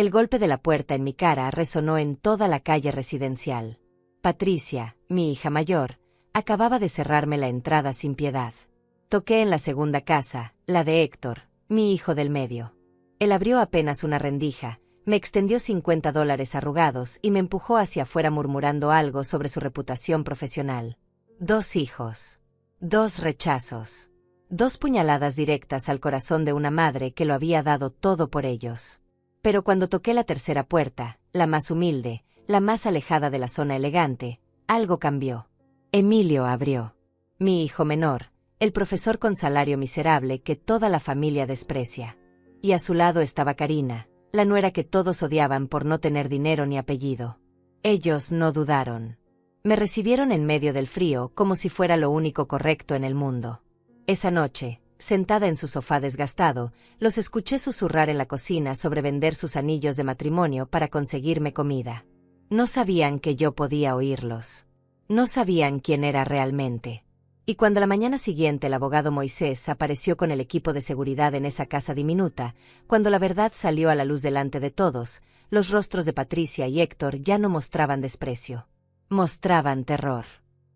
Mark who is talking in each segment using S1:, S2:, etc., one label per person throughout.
S1: El golpe de la puerta en mi cara resonó en toda la calle residencial. Patricia, mi hija mayor, acababa de cerrarme la entrada sin piedad. Toqué en la segunda casa, la de Héctor, mi hijo del medio. Él abrió apenas una rendija, me extendió $50 arrugados y me empujó hacia afuera murmurando algo sobre su reputación profesional. 2 hijos. 2 rechazos. 2 puñaladas directas al corazón de una madre que lo había dado todo por ellos. Pero cuando toqué la tercera puerta, la más humilde, la más alejada de la zona elegante, algo cambió. Emilio abrió. Mi hijo menor, el profesor con salario miserable que toda la familia desprecia. Y a su lado estaba Karina, la nuera que todos odiaban por no tener dinero ni apellido. Ellos no dudaron. Me recibieron en medio del frío como si fuera lo único correcto en el mundo. Esa noche, sentada en su sofá desgastado, los escuché susurrar en la cocina sobre vender sus anillos de matrimonio para conseguirme comida. No sabían que yo podía oírlos. No sabían quién era realmente. Y cuando la mañana siguiente el abogado Moisés apareció con el equipo de seguridad en esa casa diminuta, cuando la verdad salió a la luz delante de todos, los rostros de Patricia y Héctor ya no mostraban desprecio. Mostraban terror.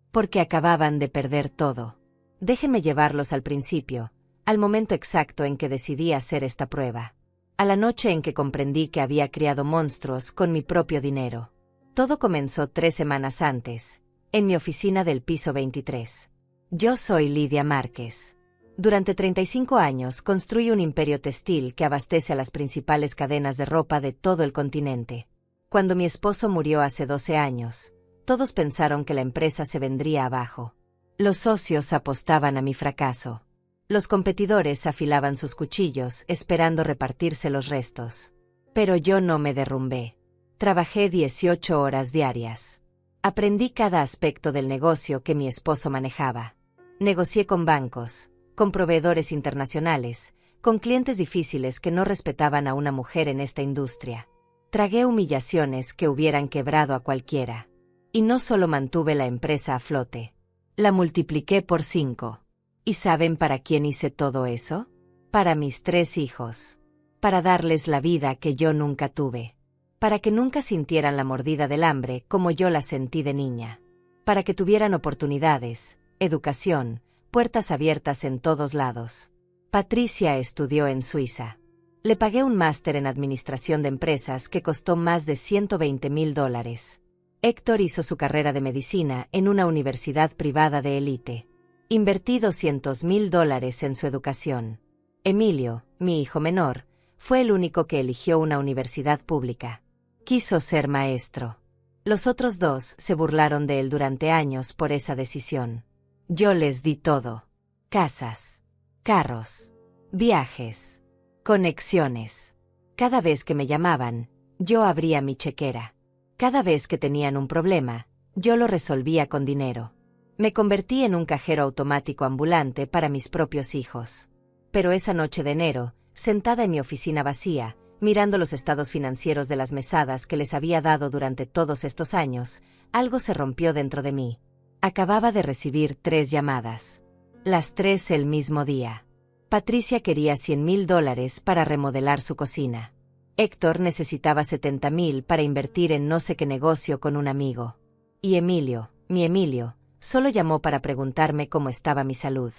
S1: Porque acababan de perder todo. Déjenme llevarlos al principio, al momento exacto en que decidí hacer esta prueba. A la noche en que comprendí que había criado monstruos con mi propio dinero. Todo comenzó 3 semanas antes, en mi oficina del piso 23. Yo soy Lidia Márquez. Durante 35 años construí un imperio textil que abastece a las principales cadenas de ropa de todo el continente. Cuando mi esposo murió hace 12 años, todos pensaron que la empresa se vendría abajo. Los socios apostaban a mi fracaso. Los competidores afilaban sus cuchillos esperando repartirse los restos. Pero yo no me derrumbé. Trabajé 18 horas diarias. Aprendí cada aspecto del negocio que mi esposo manejaba. Negocié con bancos, con proveedores internacionales, con clientes difíciles que no respetaban a una mujer en esta industria. Tragué humillaciones que hubieran quebrado a cualquiera. Y no solo mantuve la empresa a flote, la multipliqué por 5. ¿Y saben para quién hice todo eso? Para mis 3 hijos. Para darles la vida que yo nunca tuve. Para que nunca sintieran la mordida del hambre como yo la sentí de niña. Para que tuvieran oportunidades, educación, puertas abiertas en todos lados. Patricia estudió en Suiza. Le pagué un máster en administración de empresas que costó más de $120,000. Héctor hizo su carrera de medicina en una universidad privada de élite. Invertí $200,000 en su educación. Emilio, mi hijo menor, fue el único que eligió una universidad pública. Quiso ser maestro. Los otros 2 se burlaron de él durante años por esa decisión. Yo les di todo. Casas, carros, viajes, conexiones. Cada vez que me llamaban, yo abría mi chequera. Cada vez que tenían un problema, yo lo resolvía con dinero. Me convertí en un cajero automático ambulante para mis propios hijos. Pero esa noche de enero, sentada en mi oficina vacía, mirando los estados financieros de las mesadas que les había dado durante todos estos años, algo se rompió dentro de mí. Acababa de recibir 3 llamadas. Las 3 el mismo día. Patricia quería $100,000 para remodelar su cocina. Héctor necesitaba $70,000 para invertir en no sé qué negocio con un amigo. Y Emilio, mi Emilio, solo llamó para preguntarme cómo estaba mi salud.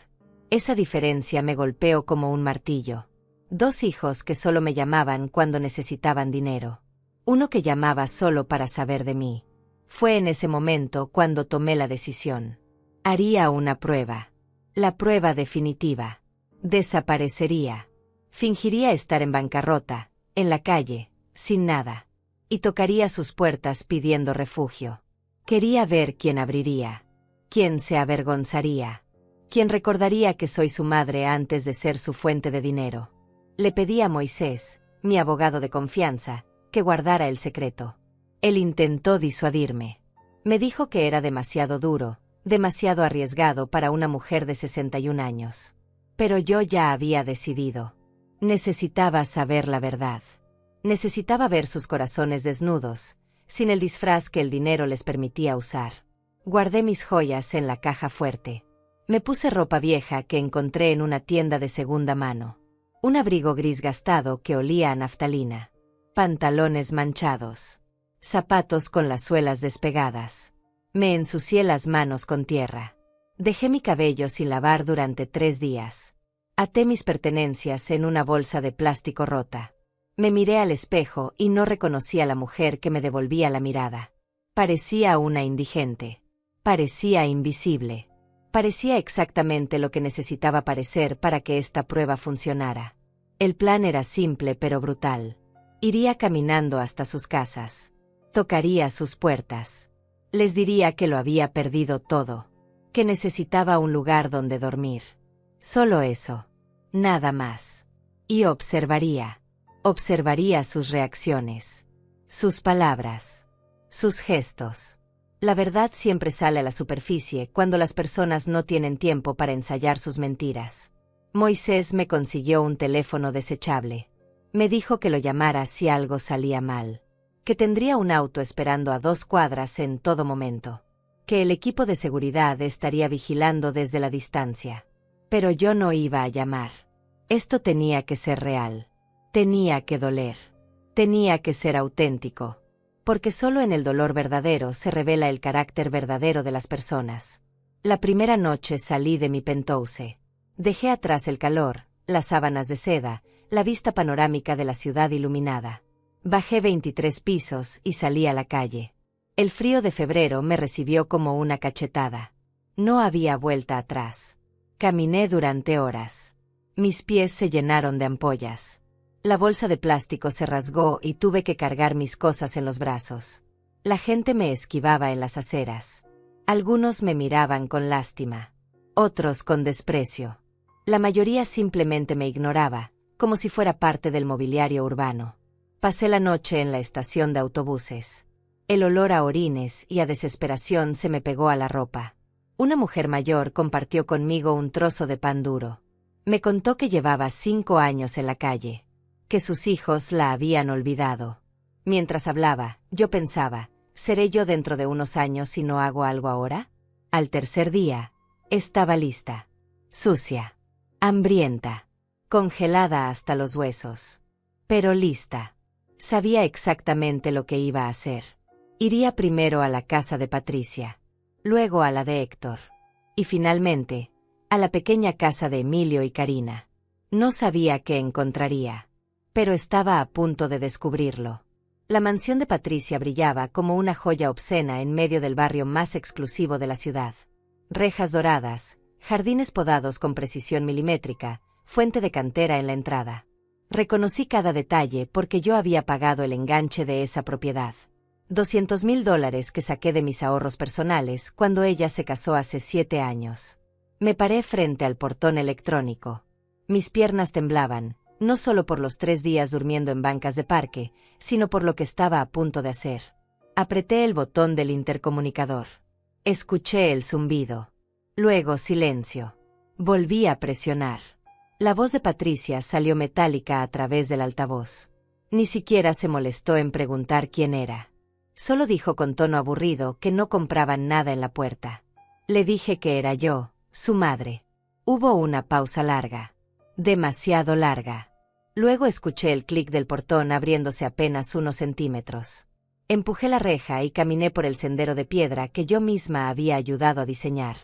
S1: Esa diferencia me golpeó como un martillo. 2 hijos que solo me llamaban cuando necesitaban dinero. Uno que llamaba solo para saber de mí. Fue en ese momento cuando tomé la decisión. Haría una prueba. La prueba definitiva. Desaparecería. Fingiría estar en bancarrota, en la calle, sin nada. Y tocaría sus puertas pidiendo refugio. Quería ver quién abriría. Quién se avergonzaría. Quién recordaría que soy su madre antes de ser su fuente de dinero. Le pedí a Moisés, mi abogado de confianza, que guardara el secreto. Él intentó disuadirme. Me dijo que era demasiado duro, demasiado arriesgado para una mujer de 61 años. Pero yo ya había decidido. Necesitaba saber la verdad. Necesitaba ver sus corazones desnudos, sin el disfraz que el dinero les permitía usar. Guardé mis joyas en la caja fuerte. Me puse ropa vieja que encontré en una tienda de segunda mano. Un abrigo gris gastado que olía a naftalina. pantalones manchados, zapatos con las suelas despegadas. Me ensucié las manos con tierra. Dejé mi cabello sin lavar durante 3 días. Até mis pertenencias en una bolsa de plástico rota. Me miré al espejo y no reconocí a la mujer que me devolvía la mirada. Parecía una indigente. Parecía invisible. Parecía exactamente lo que necesitaba parecer para que esta prueba funcionara. El plan era simple pero brutal. Iría caminando hasta sus casas. Tocaría sus puertas. Les diría que lo había perdido todo. Que necesitaba un lugar donde dormir. Solo eso. Nada más. Y observaría. Observaría sus reacciones. Sus palabras. Sus gestos. La verdad siempre sale a la superficie cuando las personas no tienen tiempo para ensayar sus mentiras. Moisés me consiguió un teléfono desechable. Me dijo que lo llamara si algo salía mal. Que tendría un auto esperando a 2 cuadras en todo momento. Que el equipo de seguridad estaría vigilando desde la distancia. Pero yo no iba a llamar. Esto tenía que ser real. Tenía que doler. Tenía que ser auténtico. Porque solo en el dolor verdadero se revela el carácter verdadero de las personas. La primera noche salí de mi penthouse. Dejé atrás el calor, las sábanas de seda, la vista panorámica de la ciudad iluminada. Bajé 23 pisos y salí a la calle. El frío de febrero me recibió como una cachetada. No había vuelta atrás. Caminé durante horas. Mis pies se llenaron de ampollas. La bolsa de plástico se rasgó y tuve que cargar mis cosas en los brazos. La gente me esquivaba en las aceras. Algunos me miraban con lástima. Otros con desprecio. La mayoría simplemente me ignoraba, como si fuera parte del mobiliario urbano. Pasé la noche en la estación de autobuses. El olor a orines y a desesperación se me pegó a la ropa. Una mujer mayor compartió conmigo un trozo de pan duro. Me contó que llevaba 5 años en la calle. Que sus hijos la habían olvidado. Mientras hablaba, yo pensaba, ¿seré yo dentro de unos años si no hago algo ahora? Al tercer día, estaba lista. Sucia. Hambrienta. Congelada hasta los huesos. Pero lista. Sabía exactamente lo que iba a hacer. Iría primero a la casa de Patricia. Luego a la de Héctor. Y finalmente, a la pequeña casa de Emilio y Karina. No sabía qué encontraría. Pero estaba a punto de descubrirlo. La mansión de Patricia brillaba como una joya obscena en medio del barrio más exclusivo de la ciudad. Rejas doradas, jardines podados con precisión milimétrica, fuente de cantera en la entrada. Reconocí cada detalle porque yo había pagado el enganche de esa propiedad. $200,000 que saqué de mis ahorros personales cuando ella se casó hace 7 años. Me paré frente al portón electrónico. Mis piernas temblaban. No solo por los 3 días durmiendo en bancas de parque, sino por lo que estaba a punto de hacer. Apreté el botón del intercomunicador. Escuché el zumbido. Luego silencio. Volví a presionar. La voz de Patricia salió metálica a través del altavoz. Ni siquiera se molestó en preguntar quién era. Solo dijo con tono aburrido que no compraban nada en la puerta. Le dije que era yo, su madre. Hubo una pausa larga. Demasiado larga. Luego escuché el clic del portón abriéndose apenas unos centímetros. Empujé la reja y caminé por el sendero de piedra que yo misma había ayudado a diseñar.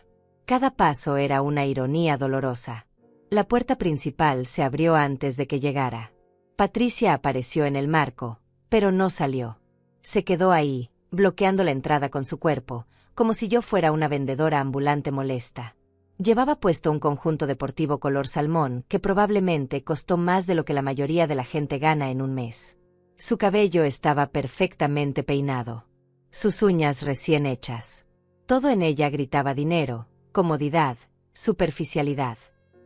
S1: Cada paso era una ironía dolorosa. La puerta principal se abrió antes de que llegara. Patricia apareció en el marco, pero no salió. Se quedó ahí, bloqueando la entrada con su cuerpo, como si yo fuera una vendedora ambulante molesta. Llevaba puesto un conjunto deportivo color salmón que probablemente costó más de lo que la mayoría de la gente gana en un mes. Su cabello estaba perfectamente peinado. Sus uñas recién hechas. Todo en ella gritaba dinero, comodidad, superficialidad.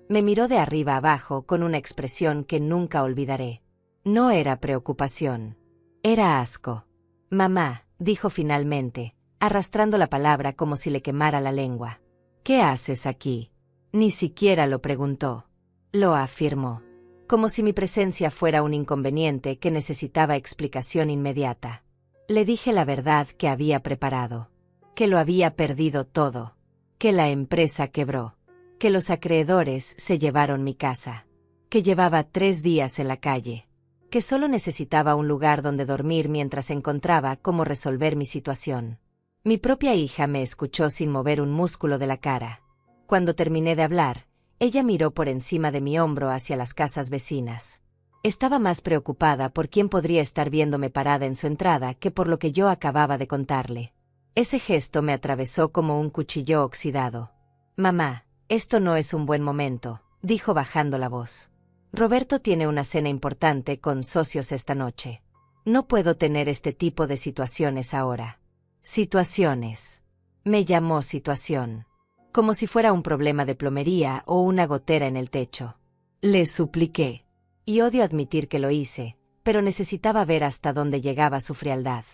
S1: Me miró de arriba abajo con una expresión que nunca olvidaré. No era preocupación. Era asco. Mamá, dijo finalmente, arrastrando la palabra como si le quemara la lengua. ¿Qué haces aquí? Ni siquiera lo preguntó. Lo afirmó. Como si mi presencia fuera un inconveniente que necesitaba explicación inmediata. Le dije la verdad que había preparado. Que lo había perdido todo. Que la empresa quebró. Que los acreedores se llevaron mi casa. Que llevaba 3 días en la calle. que solo necesitaba un lugar donde dormir mientras encontraba cómo resolver mi situación. Mi propia hija me escuchó sin mover un músculo de la cara. Cuando terminé de hablar, ella miró por encima de mi hombro hacia las casas vecinas. Estaba más preocupada por quién podría estar viéndome parada en su entrada que por lo que yo acababa de contarle. Ese gesto me atravesó como un cuchillo oxidado. «Mamá, esto no es un buen momento», dijo bajando la voz. «Roberto tiene una cena importante con socios esta noche. No puedo tener este tipo de situaciones ahora». «Situaciones». Me llamó situación. Como si fuera un problema de plomería o una gotera en el techo. Le supliqué. Y odio admitir que lo hice, pero necesitaba ver hasta dónde llegaba su frialdad.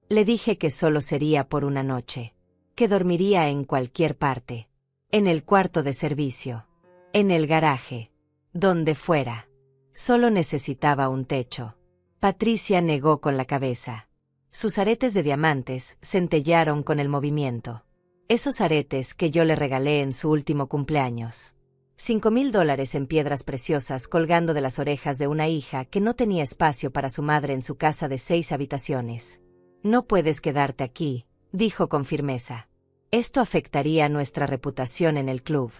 S1: Le dije que solo sería por una noche. Que dormiría en cualquier parte. En el cuarto de servicio. En el garaje. Donde fuera. Solo necesitaba un techo. Patricia negó con la cabeza. Sus aretes de diamantes centellaron con el movimiento. Esos aretes que yo le regalé en su último cumpleaños. $5,000 en piedras preciosas colgando de las orejas de una hija que no tenía espacio para su madre en su casa de 6 habitaciones. «No puedes quedarte aquí», dijo con firmeza. «Esto afectaría nuestra reputación en el club.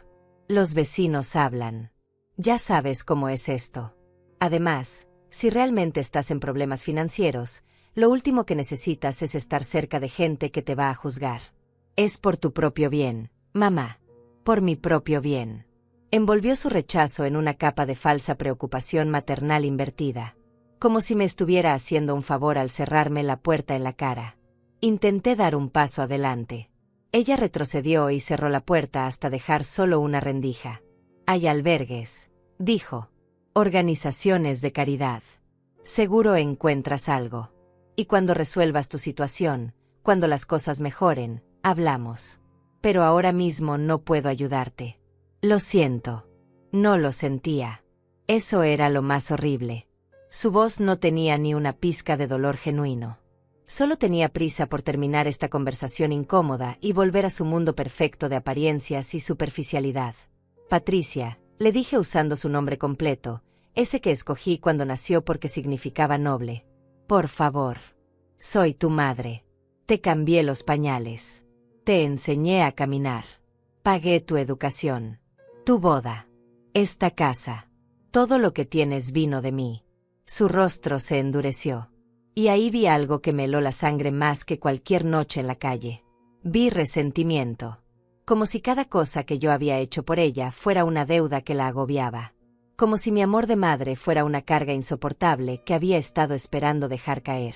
S1: Los vecinos hablan. Ya sabes cómo es esto. Además, si realmente estás en problemas financieros, lo último que necesitas es estar cerca de gente que te va a juzgar. Es por tu propio bien, mamá. Por mi propio bien». Envolvió su rechazo en una capa de falsa preocupación maternal invertida, como si me estuviera haciendo un favor al cerrarme la puerta en la cara. Intenté dar un paso adelante. Ella retrocedió y cerró la puerta hasta dejar solo una rendija. «Hay albergues», dijo. «Organizaciones de caridad. Seguro encuentras algo. Y cuando resuelvas tu situación, cuando las cosas mejoren, hablamos. Pero ahora mismo no puedo ayudarte». «Lo siento». No lo sentía. Eso era lo más horrible. Su voz no tenía ni una pizca de dolor genuino. Solo tenía prisa por terminar esta conversación incómoda y volver a su mundo perfecto de apariencias y superficialidad. «Patricia», le dije usando su nombre completo, ese que escogí cuando nació porque significaba noble. «Por favor. Soy tu madre. Te cambié los pañales. Te enseñé a caminar. Pagué tu educación. Tu boda. Esta casa. Todo lo que tienes vino de mí». Su rostro se endureció. Y ahí vi algo que me heló la sangre más que cualquier noche en la calle. Vi resentimiento. Como si cada cosa que yo había hecho por ella fuera una deuda que la agobiaba. Como si mi amor de madre fuera una carga insoportable que había estado esperando dejar caer.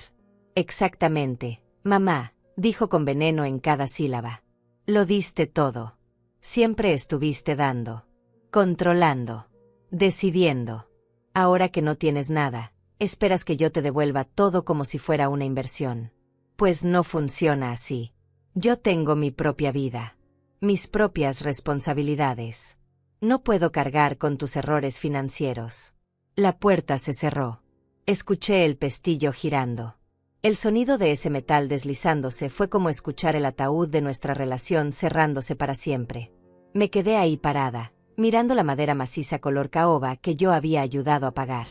S1: «Exactamente, mamá», dijo con veneno en cada sílaba. «Lo diste todo. Siempre estuviste dando. Controlando. Decidiendo. Ahora que no tienes nada, esperas que yo te devuelva todo como si fuera una inversión. Pues no funciona así. Yo tengo mi propia vida. Mis propias responsabilidades. No puedo cargar con tus errores financieros». La puerta se cerró. Escuché el pestillo girando. El sonido de ese metal deslizándose fue como escuchar el ataúd de nuestra relación cerrándose para siempre. Me quedé ahí parada, mirando la madera maciza color caoba que yo había ayudado a pagar.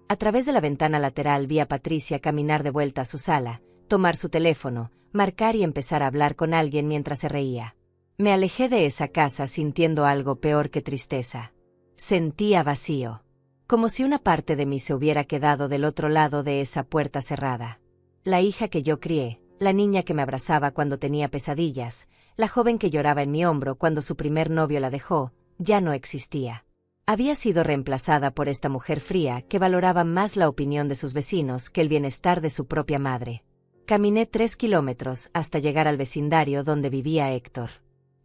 S1: A través de la ventana lateral vi a Patricia caminar de vuelta a su sala, tomar su teléfono, marcar y empezar a hablar con alguien mientras se reía. Me alejé de esa casa sintiendo algo peor que tristeza. Sentía vacío. Como si una parte de mí se hubiera quedado del otro lado de esa puerta cerrada. La hija que yo crié, la niña que me abrazaba cuando tenía pesadillas, la joven que lloraba en mi hombro cuando su primer novio la dejó, ya no existía. Había sido reemplazada por esta mujer fría que valoraba más la opinión de sus vecinos que el bienestar de su propia madre. Caminé 3 kilómetros hasta llegar al vecindario donde vivía Héctor.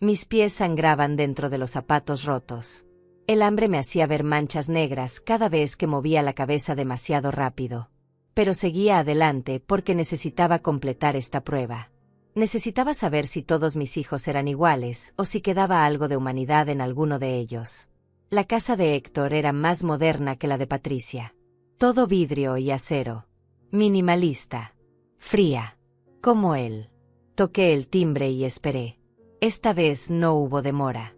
S1: Mis pies sangraban dentro de los zapatos rotos. El hambre me hacía ver manchas negras cada vez que movía la cabeza demasiado rápido. Pero seguía adelante porque necesitaba completar esta prueba. Necesitaba saber si todos mis hijos eran iguales o si quedaba algo de humanidad en alguno de ellos. La casa de Héctor era más moderna que la de Patricia. Todo vidrio y acero. Minimalista. Fría. Como él. Toqué el timbre y esperé. Esta vez no hubo demora.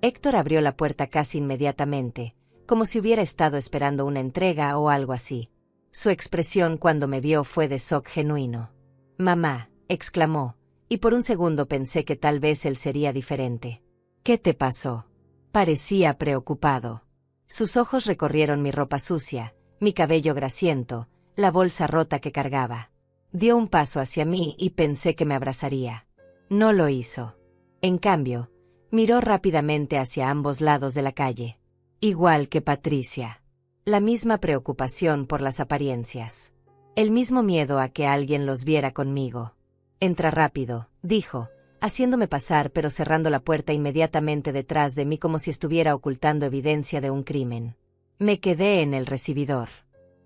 S1: Héctor abrió la puerta casi inmediatamente, como si hubiera estado esperando una entrega o algo así. Su expresión cuando me vio fue de shock genuino. «Mamá», exclamó, y por un segundo pensé que tal vez él sería diferente. «¿Qué te pasó?» Parecía preocupado. Sus ojos recorrieron mi ropa sucia, mi cabello grasiento, la bolsa rota que cargaba. Dio un paso hacia mí y pensé que me abrazaría. No lo hizo. En cambio, miró rápidamente hacia ambos lados de la calle. Igual que Patricia. La misma preocupación por las apariencias. El mismo miedo a que alguien los viera conmigo. «Entra rápido», dijo, haciéndome pasar pero cerrando la puerta inmediatamente detrás de mí como si estuviera ocultando evidencia de un crimen. Me quedé en el recibidor.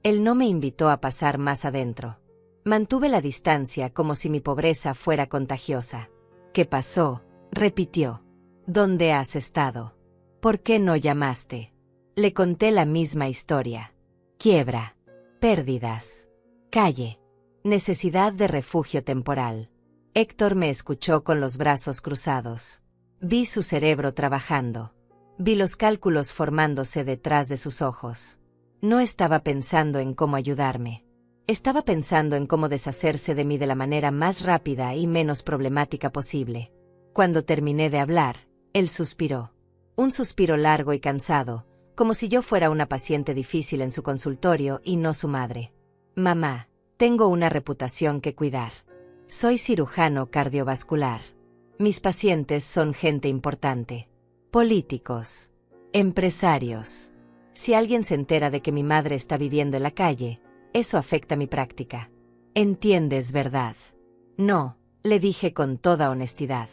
S1: Él no me invitó a pasar más adentro. Mantuve la distancia como si mi pobreza fuera contagiosa. «¿Qué pasó?», repitió. «¿Dónde has estado? ¿Por qué no llamaste?». Le conté la misma historia. Quiebra. Pérdidas. Calle. Necesidad de refugio temporal. Héctor me escuchó con los brazos cruzados. Vi su cerebro trabajando. Vi los cálculos formándose detrás de sus ojos. No estaba pensando en cómo ayudarme. Estaba pensando en cómo deshacerse de mí de la manera más rápida y menos problemática posible. Cuando terminé de hablar, él suspiró. Un suspiro largo y cansado, como si yo fuera una paciente difícil en su consultorio y no su madre. «Mamá, tengo una reputación que cuidar. Soy cirujano cardiovascular. Mis pacientes son gente importante. Políticos. Empresarios. Si alguien se entera de que mi madre está viviendo en la calle, eso afecta mi práctica. ¿Entiendes, verdad?». «No», le dije con toda honestidad.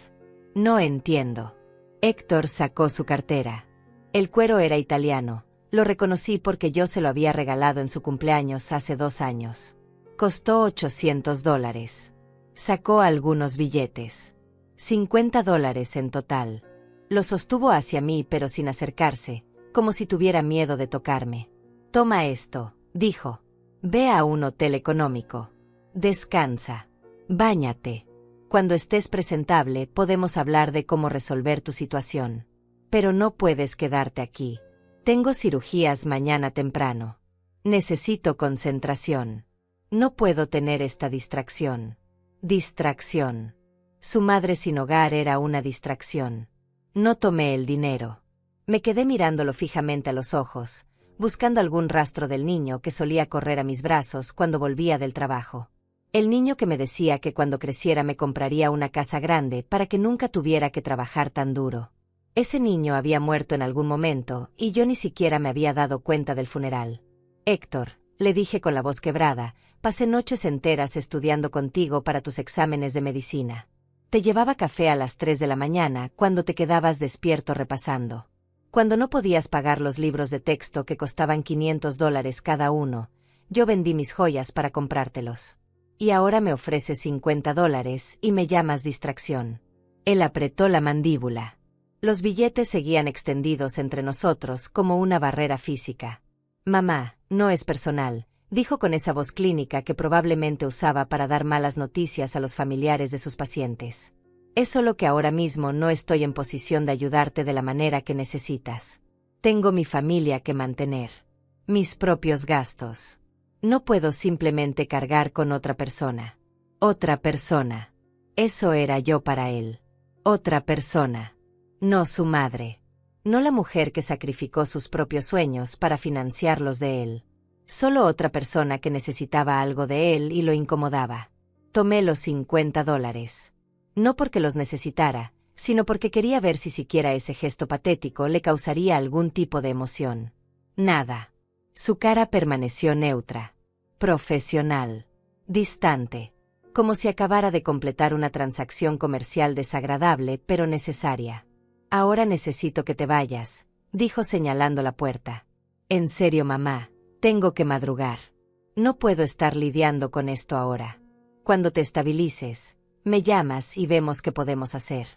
S1: «No entiendo». Héctor sacó su cartera. El cuero era italiano. Lo reconocí porque yo se lo había regalado en su cumpleaños hace 2 años. Costó $800. Sacó algunos billetes. $50 en total. Lo sostuvo hacia mí pero sin acercarse, como si tuviera miedo de tocarme. «Toma esto», dijo. «Ve a un hotel económico. Descansa. Báñate. Cuando estés presentable podemos hablar de cómo resolver tu situación. Pero no puedes quedarte aquí. Tengo cirugías mañana temprano. Necesito concentración. No puedo tener esta distracción». Distracción. Su madre sin hogar era una distracción. No tomé el dinero. Me quedé mirándolo fijamente a los ojos, buscando algún rastro del niño que solía correr a mis brazos cuando volvía del trabajo. El niño que me decía que cuando creciera me compraría una casa grande para que nunca tuviera que trabajar tan duro. Ese niño había muerto en algún momento y yo ni siquiera me había dado cuenta del funeral. «Héctor», le dije con la voz quebrada, «pasé noches enteras estudiando contigo para tus exámenes de medicina. Te llevaba café a las 3 de la mañana cuando te quedabas despierto repasando. Cuando no podías pagar los libros de texto que costaban $500 cada uno, yo vendí mis joyas para comprártelos. Y ahora me ofreces $50 y me llamas distracción». Él apretó la mandíbula. Los billetes seguían extendidos entre nosotros como una barrera física. «Mamá, no es personal», dijo con esa voz clínica que probablemente usaba para dar malas noticias a los familiares de sus pacientes. «Es solo que ahora mismo no estoy en posición de ayudarte de la manera que necesitas. Tengo mi familia que mantener. Mis propios gastos. No puedo simplemente cargar con otra persona». Otra persona. Eso era yo para él. Otra persona. No su madre. No la mujer que sacrificó sus propios sueños para financiar los de él. Solo otra persona que necesitaba algo de él y lo incomodaba. Tomé los $50. No porque los necesitara, sino porque quería ver si siquiera ese gesto patético le causaría algún tipo de emoción. Nada. Su cara permaneció neutra. Profesional. Distante. Como si acabara de completar una transacción comercial desagradable pero necesaria. «Ahora necesito que te vayas», dijo señalando la puerta. «En serio, mamá, tengo que madrugar. No puedo estar lidiando con esto ahora. Cuando te estabilices, me llamas y vemos qué podemos hacer.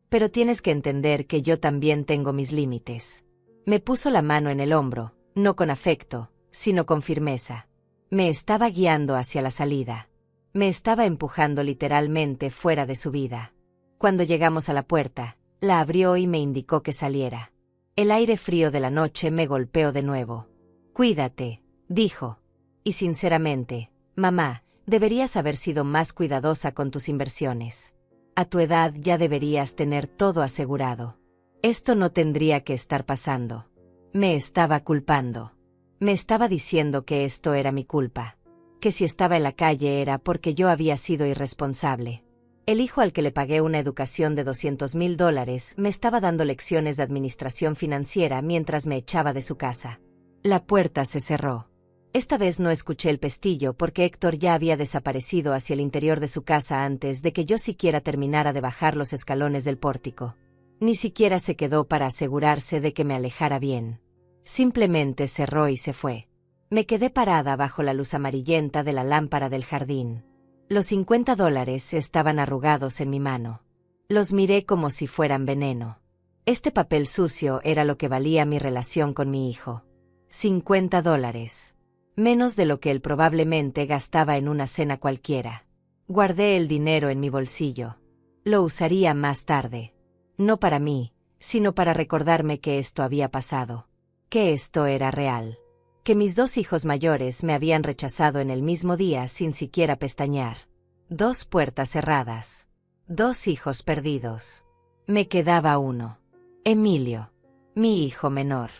S1: Pero tienes que entender que yo también tengo mis límites». Me puso la mano en el hombro, no con afecto, sino con firmeza. Me estaba guiando hacia la salida. Me estaba empujando literalmente fuera de su vida. Cuando llegamos a la puerta, la abrió y me indicó que saliera. El aire frío de la noche me golpeó de nuevo. «Cuídate», dijo. Y sinceramente, mamá, deberías haber sido más cuidadosa con tus inversiones. A tu edad ya deberías tener todo asegurado. Esto no tendría que estar pasando. Me estaba culpando. Me estaba diciendo que esto era mi culpa. Que si estaba en la calle era porque yo había sido irresponsable. El hijo al que le pagué una educación de $200,000 me estaba dando lecciones de administración financiera mientras me echaba de su casa. La puerta se cerró. Esta vez no escuché el pestillo porque Héctor ya había desaparecido hacia el interior de su casa antes de que yo siquiera terminara de bajar los escalones del pórtico. Ni siquiera se quedó para asegurarse de que me alejara bien. Simplemente cerró y se fue. Me quedé parada bajo la luz amarillenta de la lámpara del jardín. Los $50 estaban arrugados en mi mano. Los miré como si fueran veneno. Este papel sucio era lo que valía mi relación con mi hijo. $50. Menos de lo que él probablemente gastaba en una cena cualquiera. Guardé el dinero en mi bolsillo. Lo usaría más tarde. No para mí, sino para recordarme que esto había pasado. Que esto era real. Que mis 2 hijos mayores me habían rechazado en el mismo día sin siquiera pestañear. 2 puertas cerradas. 2 hijos perdidos. Me quedaba uno. Emilio. Mi hijo menor.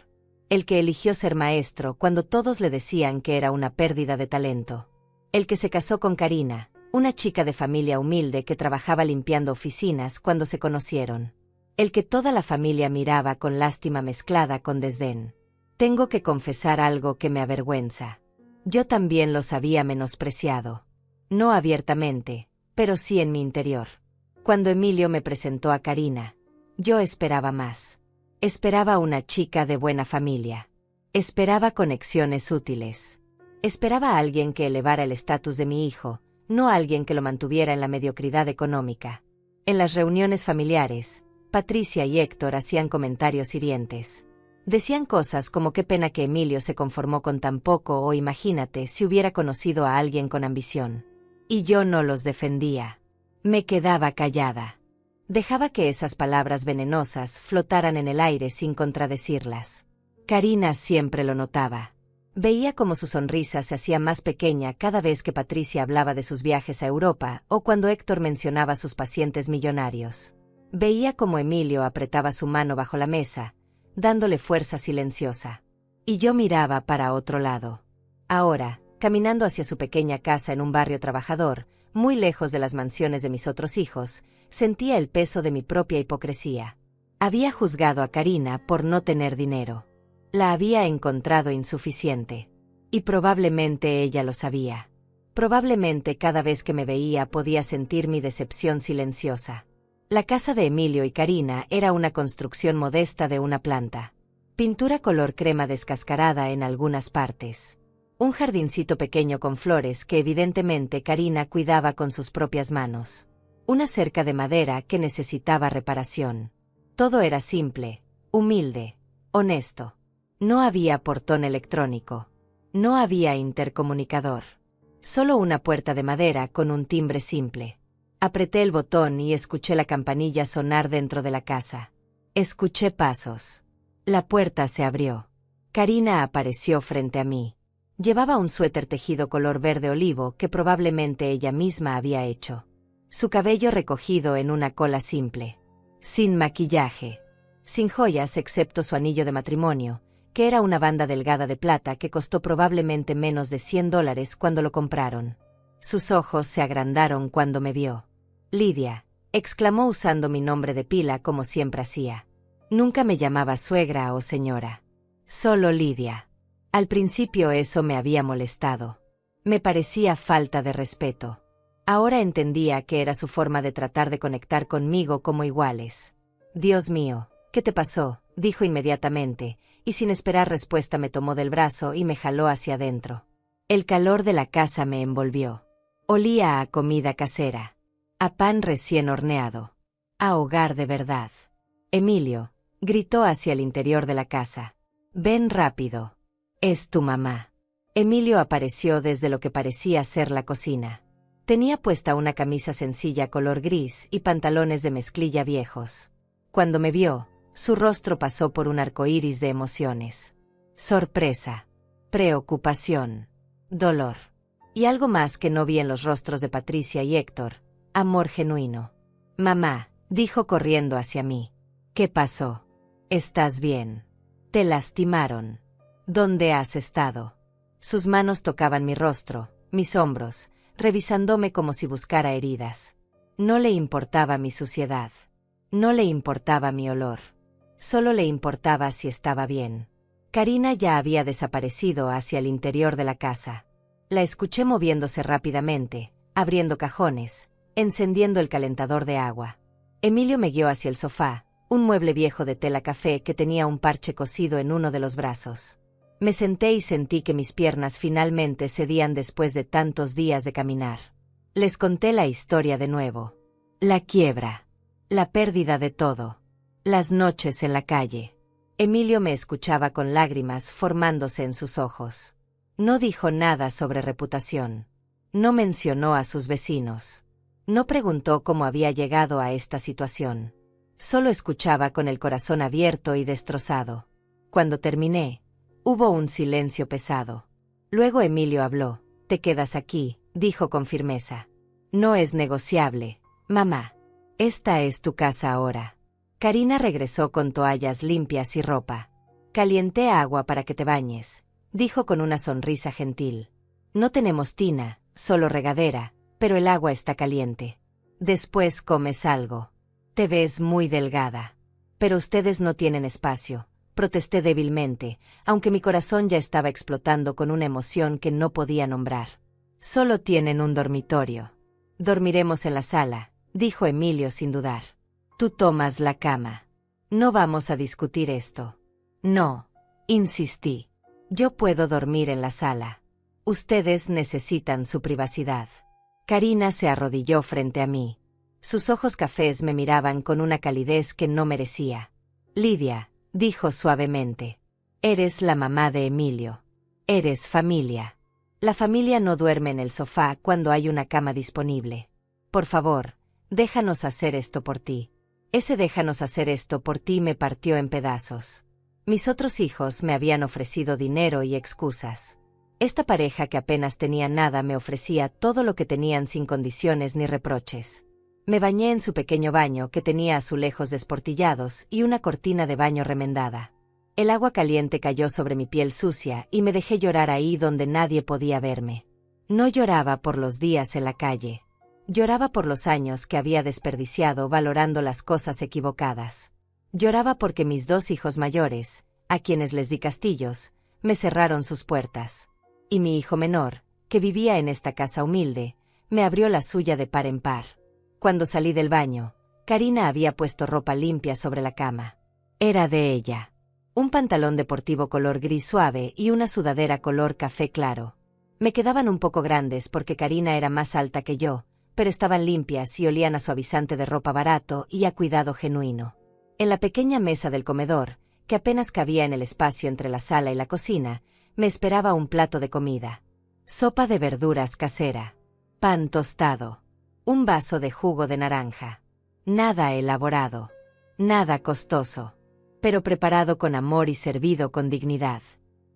S1: El que eligió ser maestro cuando todos le decían que era una pérdida de talento. El que se casó con Karina, una chica de familia humilde que trabajaba limpiando oficinas cuando se conocieron. El que toda la familia miraba con lástima mezclada con desdén. Tengo que confesar algo que me avergüenza. Yo también los había menospreciado. No abiertamente, pero sí en mi interior. Cuando Emilio me presentó a Karina, yo esperaba más. Esperaba una chica de buena familia. Esperaba conexiones útiles. Esperaba a alguien que elevara el estatus de mi hijo, no a alguien que lo mantuviera en la mediocridad económica. En las reuniones familiares, Patricia y Héctor hacían comentarios hirientes. Decían cosas como qué pena que Emilio se conformó con tan poco o imagínate si hubiera conocido a alguien con ambición. Y yo no los defendía. Me quedaba callada. Dejaba que esas palabras venenosas flotaran en el aire sin contradecirlas. Karina siempre lo notaba. Veía cómo su sonrisa se hacía más pequeña cada vez que Patricia hablaba de sus viajes a Europa o cuando Héctor mencionaba sus pacientes millonarios. Veía cómo Emilio apretaba su mano bajo la mesa, dándole fuerza silenciosa. Y yo miraba para otro lado. Ahora, caminando hacia su pequeña casa en un barrio trabajador, muy lejos de las mansiones de mis otros hijos, sentía el peso de mi propia hipocresía. Había juzgado a Karina por no tener dinero. La había encontrado insuficiente. Y probablemente ella lo sabía. Probablemente cada vez que me veía podía sentir mi decepción silenciosa. La casa de Emilio y Karina era una construcción modesta de una planta. Pintura color crema descascarada en algunas partes. Un jardincito pequeño con flores que evidentemente Karina cuidaba con sus propias manos. Una cerca de madera que necesitaba reparación. Todo era simple, humilde, honesto. No había portón electrónico. No había intercomunicador. Solo una puerta de madera con un timbre simple. Apreté el botón y escuché la campanilla sonar dentro de la casa. Escuché pasos. La puerta se abrió. Karina apareció frente a mí. Llevaba un suéter tejido color verde olivo que probablemente ella misma había hecho. Su cabello recogido en una cola simple. Sin maquillaje. Sin joyas excepto su anillo de matrimonio, que era una banda delgada de plata que costó probablemente menos de $100 cuando lo compraron. Sus ojos se agrandaron cuando me vio. Lidia, exclamó usando mi nombre de pila como siempre hacía. Nunca me llamaba suegra o señora. Solo Lidia. Al principio eso me había molestado. Me parecía falta de respeto. Ahora entendía que era su forma de tratar de conectar conmigo como iguales. Dios mío, ¿qué te pasó?, dijo inmediatamente, y sin esperar respuesta me tomó del brazo y me jaló hacia adentro. El calor de la casa me envolvió. Olía a comida casera. A pan recién horneado. A hogar de verdad. Emilio, gritó hacia el interior de la casa. Ven rápido. Es tu mamá. Emilio apareció desde lo que parecía ser la cocina. Tenía puesta una camisa sencilla color gris y pantalones de mezclilla viejos. Cuando me vio, su rostro pasó por un arcoíris de emociones. Sorpresa. Preocupación. dolor. Y algo más que no vi en los rostros de Patricia y Héctor, amor genuino. Mamá, dijo corriendo hacia mí. ¿Qué pasó? ¿Estás bien? ¿Te lastimaron? ¿Dónde has estado? Sus manos tocaban mi rostro, mis hombros, revisándome como si buscara heridas. No le importaba mi suciedad. No le importaba mi olor. Solo le importaba si estaba bien. Karina ya había desaparecido hacia el interior de la casa. La escuché moviéndose rápidamente, abriendo cajones, encendiendo el calentador de agua. Emilio me guió hacia el sofá, un mueble viejo de tela café que tenía un parche cosido en uno de los brazos. Me senté y sentí que mis piernas finalmente cedían después de tantos días de caminar. Les conté la historia de nuevo. La quiebra. La pérdida de todo. Las noches en la calle. Emilio me escuchaba con lágrimas formándose en sus ojos. No dijo nada sobre reputación. No mencionó a sus vecinos. No preguntó cómo había llegado a esta situación. Solo escuchaba con el corazón abierto y destrozado. Cuando terminé, hubo un silencio pesado. Luego Emilio habló. «Te quedas aquí», dijo con firmeza. «No es negociable, mamá. Esta es tu casa ahora». Karina regresó con toallas limpias y ropa. «Calienté agua para que te bañes», dijo con una sonrisa gentil. «No tenemos tina, solo regadera, pero el agua está caliente. Después comes algo. Te ves muy delgada». «Pero ustedes no tienen espacio», protesté débilmente, aunque mi corazón ya estaba explotando con una emoción que no podía nombrar. «Solo tienen un dormitorio. Dormiremos en la sala», dijo Emilio sin dudar. «Tú tomas la cama. No vamos a discutir esto». «No», insistí. «Yo puedo dormir en la sala. Ustedes necesitan su privacidad». Karina se arrodilló frente a mí. Sus ojos cafés me miraban con una calidez que no merecía. «Lidia», dijo suavemente. «Eres la mamá de Emilio. Eres familia. La familia no duerme en el sofá cuando hay una cama disponible. Por favor, déjanos hacer esto por ti». Ese «déjanos hacer esto por ti» me partió en pedazos. Mis otros hijos me habían ofrecido dinero y excusas. Esta pareja que apenas tenía nada me ofrecía todo lo que tenían sin condiciones ni reproches. Me bañé en su pequeño baño que tenía azulejos desportillados y una cortina de baño remendada. El agua caliente cayó sobre mi piel sucia y me dejé llorar ahí donde nadie podía verme. No lloraba por los días en la calle. Lloraba por los años que había desperdiciado valorando las cosas equivocadas. Lloraba porque mis 2 hijos mayores, a quienes les di castillos, me cerraron sus puertas. Y mi hijo menor, que vivía en esta casa humilde, me abrió la suya de par en par. Cuando salí del baño, Karina había puesto ropa limpia sobre la cama. Era de ella. Un pantalón deportivo color gris suave y una sudadera color café claro. Me quedaban un poco grandes porque Karina era más alta que yo, pero estaban limpias y olían a suavizante de ropa barato y a cuidado genuino. En la pequeña mesa del comedor, que apenas cabía en el espacio entre la sala y la cocina, me esperaba un plato de comida. Sopa de verduras casera. Pan tostado. Un vaso de jugo de naranja. Nada elaborado. Nada costoso. Pero preparado con amor y servido con dignidad.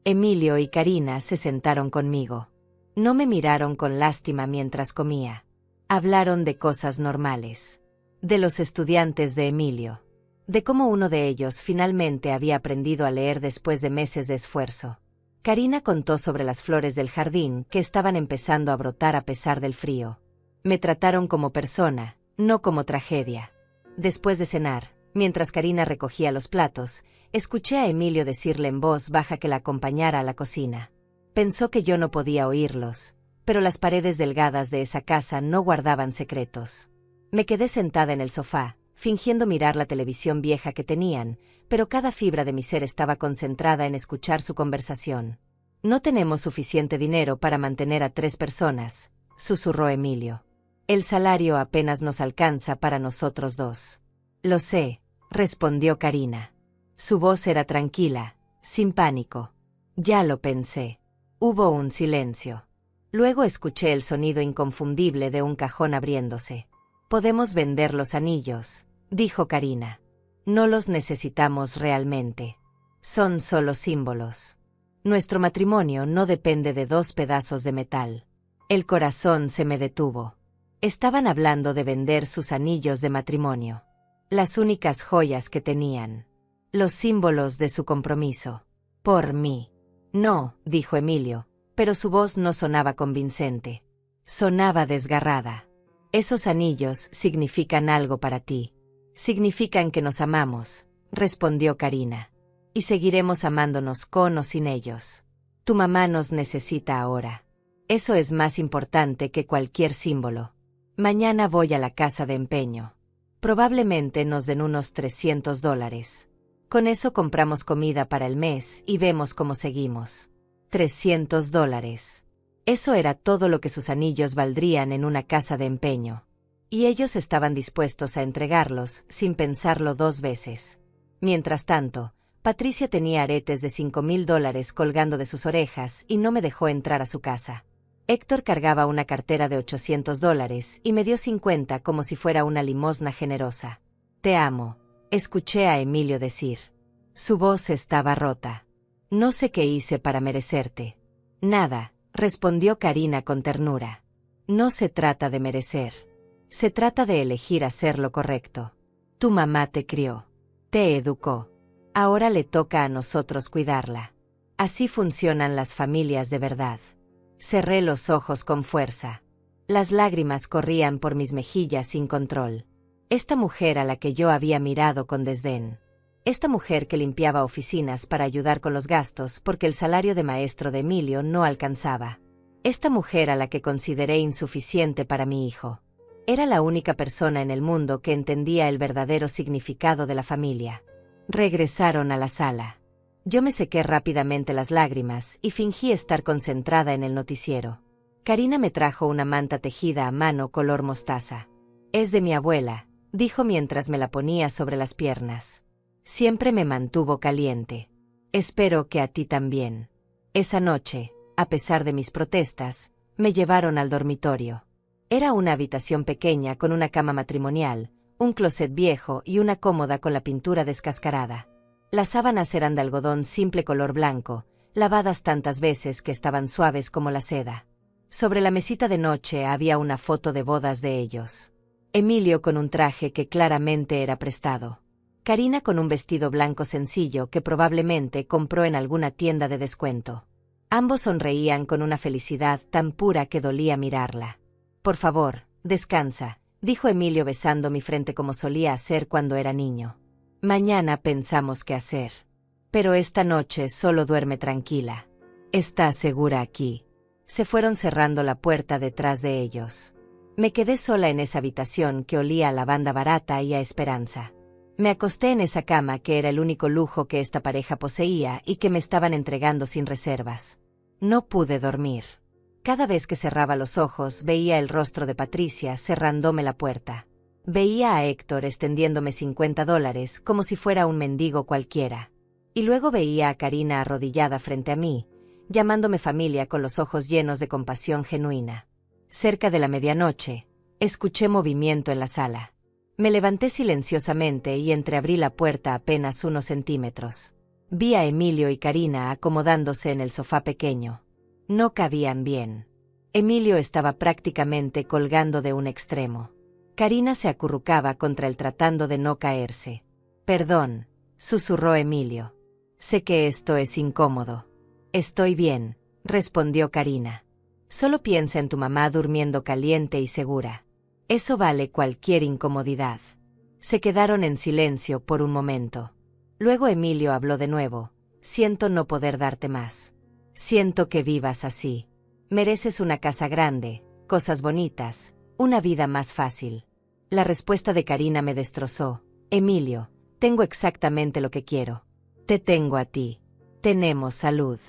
S1: Emilio y Karina se sentaron conmigo. No me miraron con lástima mientras comía. Hablaron de cosas normales. De los estudiantes de Emilio. De cómo uno de ellos finalmente había aprendido a leer después de meses de esfuerzo. Karina contó sobre las flores del jardín que estaban empezando a brotar a pesar del frío. Me trataron como persona, no como tragedia. Después de cenar, mientras Karina recogía los platos, escuché a Emilio decirle en voz baja que la acompañara a la cocina. Pensó que yo no podía oírlos, pero las paredes delgadas de esa casa no guardaban secretos. Me quedé sentada en el sofá, fingiendo mirar la televisión vieja que tenían, pero cada fibra de mi ser estaba concentrada en escuchar su conversación. «No tenemos suficiente dinero para mantener a 3 personas», susurró Emilio. «El salario apenas nos alcanza para nosotros 2». «Lo sé», respondió Karina. Su voz era tranquila, sin pánico. «Ya lo pensé». Hubo un silencio. Luego escuché el sonido inconfundible de un cajón abriéndose. «Podemos vender los anillos», dijo Karina. «No los necesitamos realmente. Son solo símbolos». Nuestro matrimonio no depende de 2 pedazos de metal. El corazón se me detuvo. Estaban hablando de vender sus anillos de matrimonio. Las únicas joyas que tenían. Los símbolos de su compromiso. Por mí. No, dijo Emilio, pero su voz no sonaba convincente. Sonaba desgarrada. Esos anillos significan algo para ti. Significan que nos amamos, respondió Karina. Y seguiremos amándonos con o sin ellos. Tu mamá nos necesita ahora. Eso es más importante que cualquier símbolo. Mañana voy a la casa de empeño. Probablemente nos den unos $300. Con eso compramos comida para el mes y vemos cómo seguimos. $300. Eso era todo lo que sus anillos valdrían en una casa de empeño. Y ellos estaban dispuestos a entregarlos sin pensarlo 2 veces. Mientras tanto, Patricia tenía aretes de $5,000 colgando de sus orejas y no me dejó entrar a su casa. Héctor cargaba una cartera de $800 y me dio 50 como si fuera una limosna generosa. Te amo, escuché a Emilio decir. Su voz estaba rota. No sé qué hice para merecerte. Nada, respondió Karina con ternura. No se trata de merecer. Se trata de elegir hacer lo correcto. Tu mamá te crió. Te educó. Ahora le toca a nosotros cuidarla. Así funcionan las familias de verdad. Cerré los ojos con fuerza. Las lágrimas corrían por mis mejillas sin control. Esta mujer a la que yo había mirado con desdén. Esta mujer que limpiaba oficinas para ayudar con los gastos porque el salario de maestro de Emilio no alcanzaba. Esta mujer a la que consideré insuficiente para mi hijo. Era la única persona en el mundo que entendía el verdadero significado de la familia. Regresaron a la sala. Yo me sequé rápidamente las lágrimas y fingí estar concentrada en el noticiero. Karina me trajo una manta tejida a mano color mostaza. Es de mi abuela, dijo mientras me la ponía sobre las piernas. Siempre me mantuvo caliente. Espero que a ti también. Esa noche, a pesar de mis protestas, me llevaron al dormitorio. Era una habitación pequeña con una cama matrimonial, un closet viejo y una cómoda con la pintura descascarada. Las sábanas eran de algodón simple color blanco, lavadas tantas veces que estaban suaves como la seda. Sobre la mesita de noche había una foto de bodas de ellos. Emilio con un traje que claramente era prestado. Karina con un vestido blanco sencillo que probablemente compró en alguna tienda de descuento. Ambos sonreían con una felicidad tan pura que dolía mirarla. Por favor, descansa, dijo Emilio besando mi frente como solía hacer cuando era niño. Mañana pensamos qué hacer. Pero esta noche solo duerme tranquila. Está segura aquí. Se fueron cerrando la puerta detrás de ellos. Me quedé sola en esa habitación que olía a lavanda barata y a esperanza. Me acosté en esa cama que era el único lujo que esta pareja poseía y que me estaban entregando sin reservas. No pude dormir. Cada vez que cerraba los ojos veía el rostro de Patricia cerrándome la puerta. Veía a Héctor extendiéndome $50 como si fuera un mendigo cualquiera. Y luego veía a Karina arrodillada frente a mí, llamándome familia con los ojos llenos de compasión genuina. Cerca de la medianoche, escuché movimiento en la sala. Me levanté silenciosamente y entreabrí la puerta apenas unos centímetros. Vi a Emilio y Karina acomodándose en el sofá pequeño. No cabían bien. Emilio estaba prácticamente colgando de un extremo. Karina se acurrucaba contra él tratando de no caerse. Perdón, susurró Emilio. Sé que esto es incómodo. Estoy bien, respondió Karina. Solo piensa en tu mamá durmiendo caliente y segura. Eso vale cualquier incomodidad. Se quedaron en silencio por un momento. Luego Emilio habló de nuevo. Siento no poder darte más. Siento que vivas así. Mereces una casa grande, cosas bonitas, una vida más fácil. La respuesta de Karina me destrozó. Emilio, tengo exactamente lo que quiero. Te tengo a ti. Tenemos salud.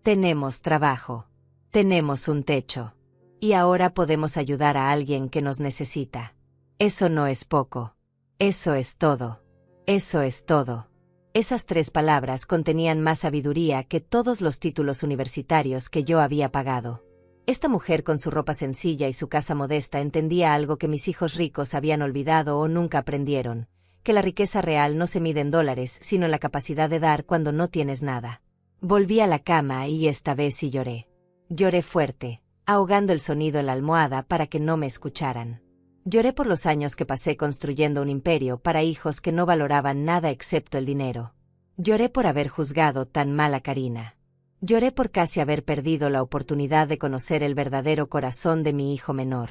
S1: Tenemos trabajo. Tenemos un techo. Y ahora podemos ayudar a alguien que nos necesita. Eso no es poco. Eso es todo. Eso es todo. Esas 3 palabras contenían más sabiduría que todos los títulos universitarios que yo había pagado. Esta mujer con su ropa sencilla y su casa modesta entendía algo que mis hijos ricos habían olvidado o nunca aprendieron, que la riqueza real no se mide en dólares, sino en la capacidad de dar cuando no tienes nada. Volví a la cama y esta vez sí lloré. Lloré fuerte, ahogando el sonido en la almohada para que no me escucharan. Lloré por los años que pasé construyendo un imperio para hijos que no valoraban nada excepto el dinero. Lloré por haber juzgado tan mal a Karina. Lloré por casi haber perdido la oportunidad de conocer el verdadero corazón de mi hijo menor.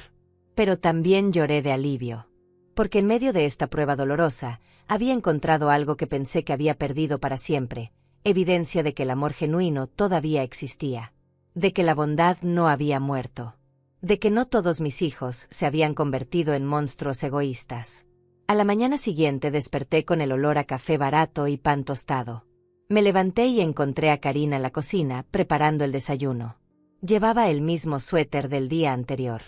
S1: Pero también lloré de alivio. Porque en medio de esta prueba dolorosa, había encontrado algo que pensé que había perdido para siempre, evidencia de que el amor genuino todavía existía. De que la bondad no había muerto. De que no todos mis hijos se habían convertido en monstruos egoístas. A la mañana siguiente desperté con el olor a café barato y pan tostado. Me levanté y encontré a Karina en la cocina preparando el desayuno. Llevaba el mismo suéter del día anterior.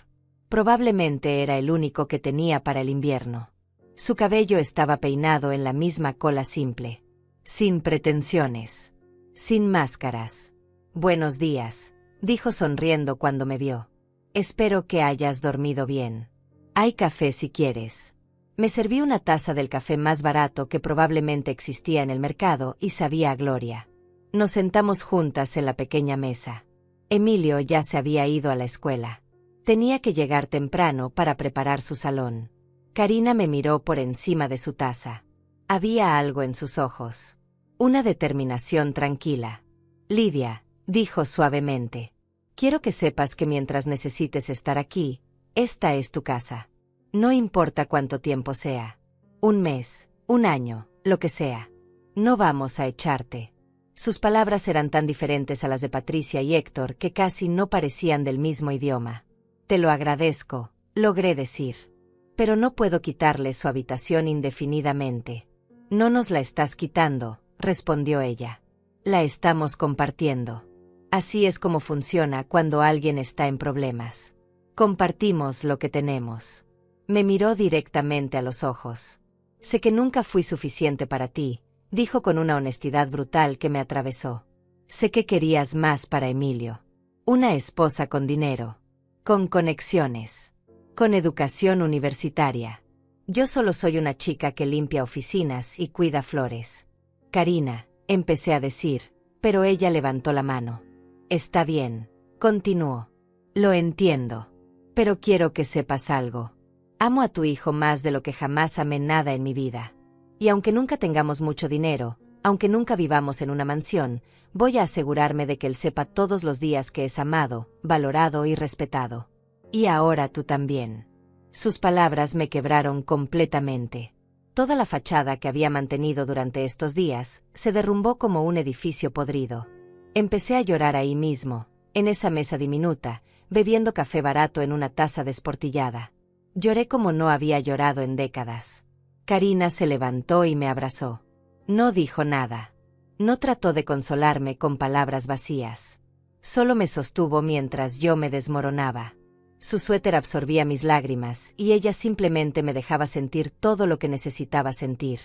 S1: Probablemente era el único que tenía para el invierno. Su cabello estaba peinado en la misma cola simple. Sin pretensiones. Sin máscaras. «Buenos días», dijo sonriendo cuando me vio. «Espero que hayas dormido bien. Hay café si quieres». Me serví una taza del café más barato que probablemente existía en el mercado y sabía a gloria. Nos sentamos juntas en la pequeña mesa. Emilio ya se había ido a la escuela. Tenía que llegar temprano para preparar su salón. Karina me miró por encima de su taza. Había algo en sus ojos. Una determinación tranquila. «Lidia», dijo suavemente. «Quiero que sepas que mientras necesites estar aquí, esta es tu casa. No importa cuánto tiempo sea. 1 mes, 1 año, lo que sea. No vamos a echarte». Sus palabras eran tan diferentes a las de Patricia y Héctor que casi no parecían del mismo idioma. «Te lo agradezco», logré decir. «Pero no puedo quitarle su habitación indefinidamente». «No nos la estás quitando», respondió ella. «La estamos compartiendo. Así es como funciona cuando alguien está en problemas. Compartimos lo que tenemos». Me miró directamente a los ojos. «Sé que nunca fui suficiente para ti», dijo con una honestidad brutal que me atravesó. «Sé que querías más para Emilio. Una esposa con dinero. Con conexiones. Con educación universitaria. Yo solo soy una chica que limpia oficinas y cuida flores». «Karina», empecé a decir, pero ella levantó la mano. «Está bien», continuó. «Lo entiendo. Pero quiero que sepas algo. Amo a tu hijo más de lo que jamás amé nada en mi vida. Y aunque nunca tengamos mucho dinero, aunque nunca vivamos en una mansión, voy a asegurarme de que él sepa todos los días que es amado, valorado y respetado. Y ahora tú también». Sus palabras me quebraron completamente. Toda la fachada que había mantenido durante estos días se derrumbó como un edificio podrido. Empecé a llorar ahí mismo, en esa mesa diminuta, bebiendo café barato en una taza desportillada. Lloré como no había llorado en décadas. Karina se levantó y me abrazó. No dijo nada. No trató de consolarme con palabras vacías. Solo me sostuvo mientras yo me desmoronaba. Su suéter absorbía mis lágrimas y ella simplemente me dejaba sentir todo lo que necesitaba sentir.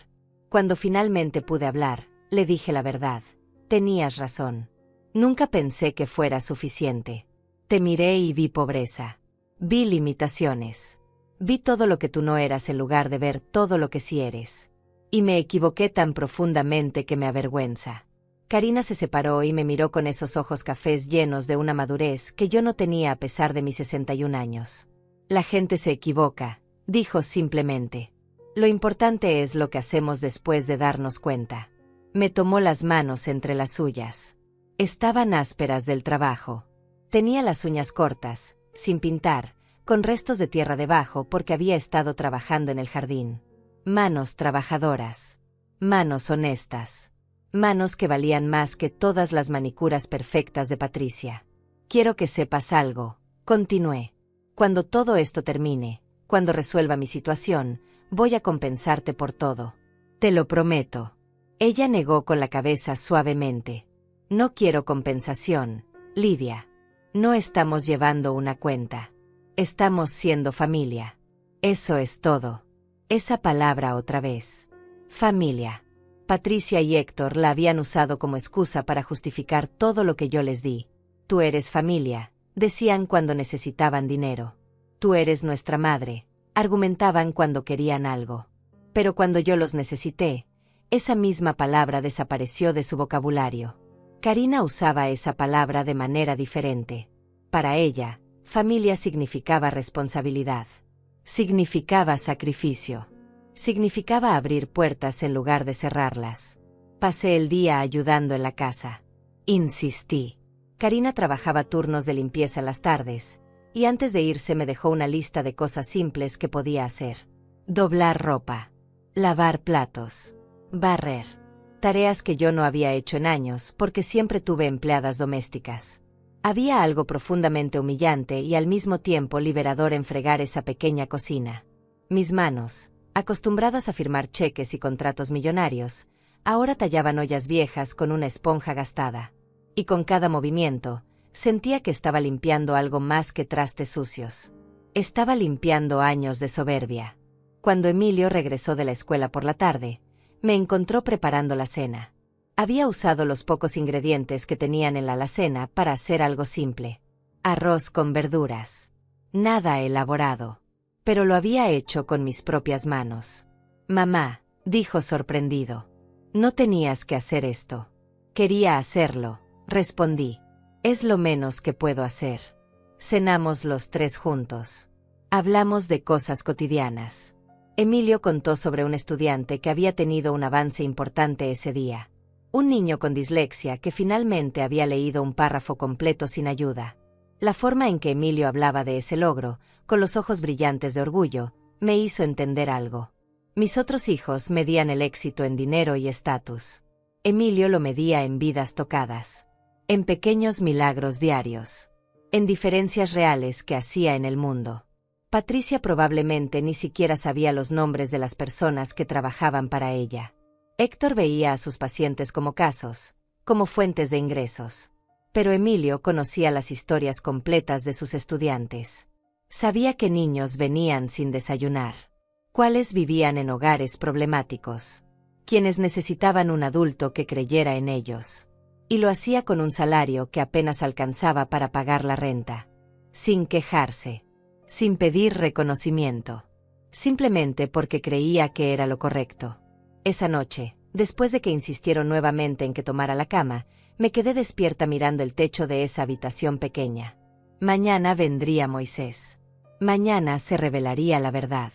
S1: Cuando finalmente pude hablar, le dije la verdad. «Tenías razón. Nunca pensé que fuera suficiente. Te miré y vi pobreza. Vi limitaciones. Vi todo lo que tú no eras en lugar de ver todo lo que sí eres. Y me equivoqué tan profundamente que me avergüenza». Karina se separó y me miró con esos ojos cafés llenos de una madurez que yo no tenía a pesar de mis 61 años. «La gente se equivoca», dijo simplemente. «Lo importante es lo que hacemos después de darnos cuenta». Me tomó las manos entre las suyas. Estaban ásperas del trabajo. Tenía las uñas cortas, sin pintar, con restos de tierra debajo porque había estado trabajando en el jardín. Manos trabajadoras. Manos honestas. Manos que valían más que todas las manicuras perfectas de Patricia. «Quiero que sepas algo», continué. «Cuando todo esto termine, cuando resuelva mi situación, voy a compensarte por todo. Te lo prometo». Ella negó con la cabeza suavemente. «No quiero compensación, Lidia. No estamos llevando una cuenta. Estamos siendo familia. Eso es todo». Esa palabra otra vez. Familia. Patricia y Héctor la habían usado como excusa para justificar todo lo que yo les di. «Tú eres familia», decían cuando necesitaban dinero. «Tú eres nuestra madre», argumentaban cuando querían algo. Pero cuando yo los necesité, esa misma palabra desapareció de su vocabulario. Karina usaba esa palabra de manera diferente. Para ella, familia significaba responsabilidad. Significaba sacrificio. Significaba abrir puertas en lugar de cerrarlas. Pasé el día ayudando en la casa. Insistí. Karina trabajaba turnos de limpieza en las tardes, y antes de irse me dejó una lista de cosas simples que podía hacer. Doblar ropa. Lavar platos. Barrer. Tareas que yo no había hecho en años porque siempre tuve empleadas domésticas. Había algo profundamente humillante y al mismo tiempo liberador en fregar esa pequeña cocina. Mis manos, acostumbradas a firmar cheques y contratos millonarios, ahora tallaban ollas viejas con una esponja gastada. Y con cada movimiento, sentía que estaba limpiando algo más que trastes sucios. Estaba limpiando años de soberbia. Cuando Emilio regresó de la escuela por la tarde, me encontró preparando la cena. Había usado los pocos ingredientes que tenían en la alacena para hacer algo simple. Arroz con verduras. Nada elaborado. Pero lo había hecho con mis propias manos. Mamá, dijo sorprendido. No tenías que hacer esto. Quería hacerlo, respondí. Es lo menos que puedo hacer. Cenamos los tres juntos. Hablamos de cosas cotidianas. Emilio contó sobre un estudiante que había tenido un avance importante ese día. Un niño con dislexia que finalmente había leído un párrafo completo sin ayuda. La forma en que Emilio hablaba de ese logro, con los ojos brillantes de orgullo, me hizo entender algo. Mis otros hijos medían el éxito en dinero y estatus. Emilio lo medía en vidas tocadas. En pequeños milagros diarios. En diferencias reales que hacía en el mundo. Patricia probablemente ni siquiera sabía los nombres de las personas que trabajaban para ella. Héctor veía a sus pacientes como casos, como fuentes de ingresos. Pero Emilio conocía las historias completas de sus estudiantes. Sabía que niños venían sin desayunar. Cuáles vivían en hogares problemáticos. Quienes necesitaban un adulto que creyera en ellos. Y lo hacía con un salario que apenas alcanzaba para pagar la renta. Sin quejarse. Sin pedir reconocimiento. Simplemente porque creía que era lo correcto. Esa noche, después de que insistieron nuevamente en que tomara la cama, me quedé despierta mirando el techo de esa habitación pequeña. Mañana vendría Moisés. Mañana se revelaría la verdad.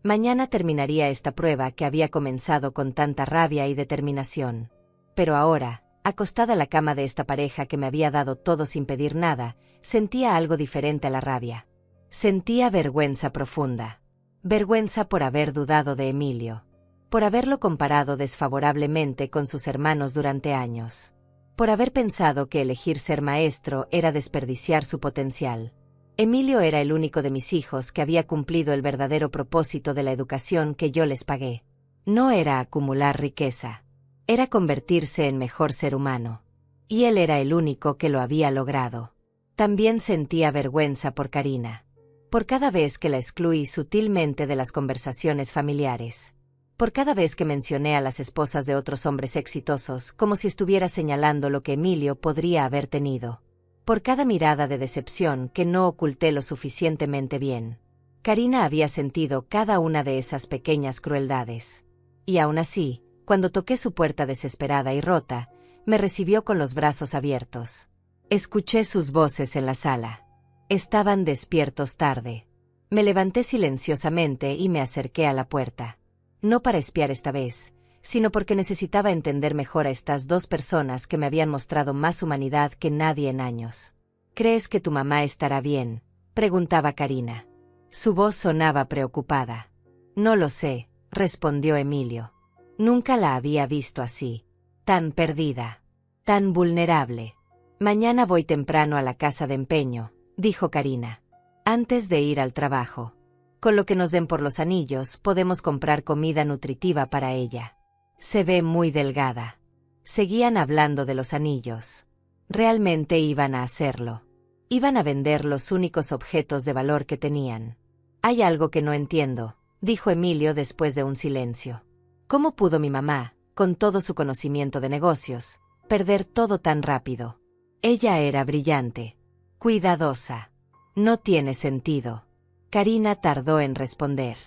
S1: Mañana terminaría esta prueba que había comenzado con tanta rabia y determinación. Pero ahora, acostada en la cama de esta pareja que me había dado todo sin pedir nada, sentía algo diferente a la rabia. Sentía vergüenza profunda. Vergüenza por haber dudado de Emilio. Por haberlo comparado desfavorablemente con sus hermanos durante años. Por haber pensado que elegir ser maestro era desperdiciar su potencial. Emilio era el único de mis hijos que había cumplido el verdadero propósito de la educación que yo les pagué. No era acumular riqueza. Era convertirse en mejor ser humano. Y él era el único que lo había logrado. También sentía vergüenza por Karina. Por cada vez que la excluí sutilmente de las conversaciones familiares. Por cada vez que mencioné a las esposas de otros hombres exitosos como si estuviera señalando lo que Emilio podría haber tenido. Por cada mirada de decepción que no oculté lo suficientemente bien. Karina había sentido cada una de esas pequeñas crueldades. Y aún así, cuando toqué su puerta desesperada y rota, me recibió con los brazos abiertos. Escuché sus voces en la sala. Estaban despiertos tarde. Me levanté silenciosamente y me acerqué a la puerta. No para espiar esta vez, sino porque necesitaba entender mejor a estas dos personas que me habían mostrado más humanidad que nadie en años. ¿Crees que tu mamá estará bien?, preguntaba Karina. Su voz sonaba preocupada. No lo sé, respondió Emilio. Nunca la había visto así. Tan perdida. Tan vulnerable. Mañana voy temprano a la casa de empeño, dijo Karina. Antes de ir al trabajo. Con lo que nos den por los anillos, podemos comprar comida nutritiva para ella. Se ve muy delgada. Seguían hablando de los anillos. Realmente iban a hacerlo. Iban a vender los únicos objetos de valor que tenían. Hay algo que no entiendo, dijo Emilio después de un silencio. ¿Cómo pudo mi mamá, con todo su conocimiento de negocios, perder todo tan rápido? Ella era brillante. Cuidadosa. No tiene sentido. Karina tardó en responder.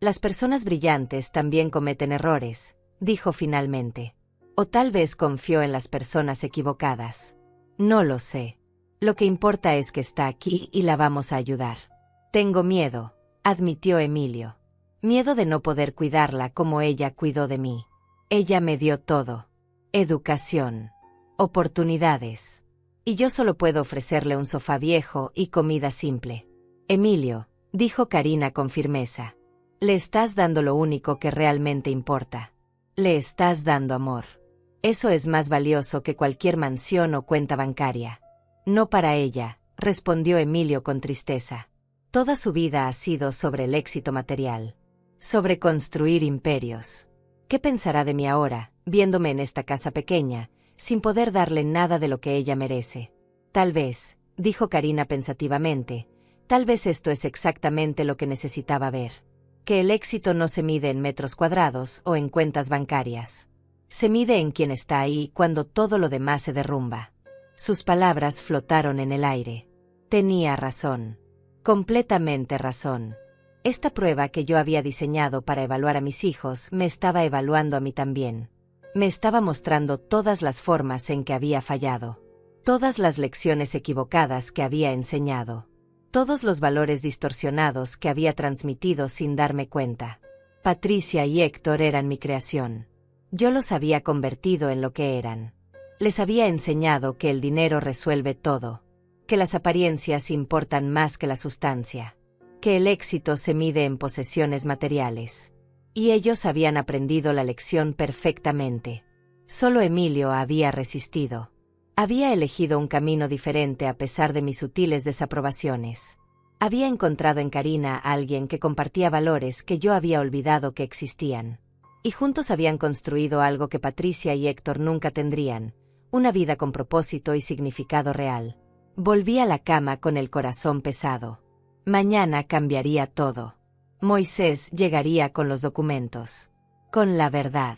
S1: Las personas brillantes también cometen errores, dijo finalmente. O tal vez confió en las personas equivocadas. No lo sé. Lo que importa es que está aquí y la vamos a ayudar. Tengo miedo, admitió Emilio. Miedo de no poder cuidarla como ella cuidó de mí. Ella me dio todo. Educación. Oportunidades. Y yo solo puedo ofrecerle un sofá viejo y comida simple. Emilio, dijo Karina con firmeza. Le estás dando lo único que realmente importa. Le estás dando amor. Eso es más valioso que cualquier mansión o cuenta bancaria. No para ella, respondió Emilio con tristeza. Toda su vida ha sido sobre el éxito material. Sobre construir imperios. ¿Qué pensará de mí ahora, viéndome en esta casa pequeña, sin poder darle nada de lo que ella merece? Tal vez, dijo Karina pensativamente, tal vez esto es exactamente lo que necesitaba ver. Que el éxito no se mide en metros cuadrados o en cuentas bancarias. Se mide en quien está ahí cuando todo lo demás se derrumba. Sus palabras flotaron en el aire. Tenía razón. Completamente razón. Esta prueba que yo había diseñado para evaluar a mis hijos me estaba evaluando a mí también. Me estaba mostrando todas las formas en que había fallado. Todas las lecciones equivocadas que había enseñado. Todos los valores distorsionados que había transmitido sin darme cuenta. Patricia y Héctor eran mi creación. Yo los había convertido en lo que eran. Les había enseñado que el dinero resuelve todo. Que las apariencias importan más que la sustancia. Que el éxito se mide en posesiones materiales. Y ellos habían aprendido la lección perfectamente. Solo Emilio había resistido. Había elegido un camino diferente a pesar de mis sutiles desaprobaciones. Había encontrado en Karina a alguien que compartía valores que yo había olvidado que existían. Y juntos habían construido algo que Patricia y Héctor nunca tendrían, una vida con propósito y significado real. Volví a la cama con el corazón pesado. Mañana cambiaría todo. Moisés llegaría con los documentos. Con la verdad.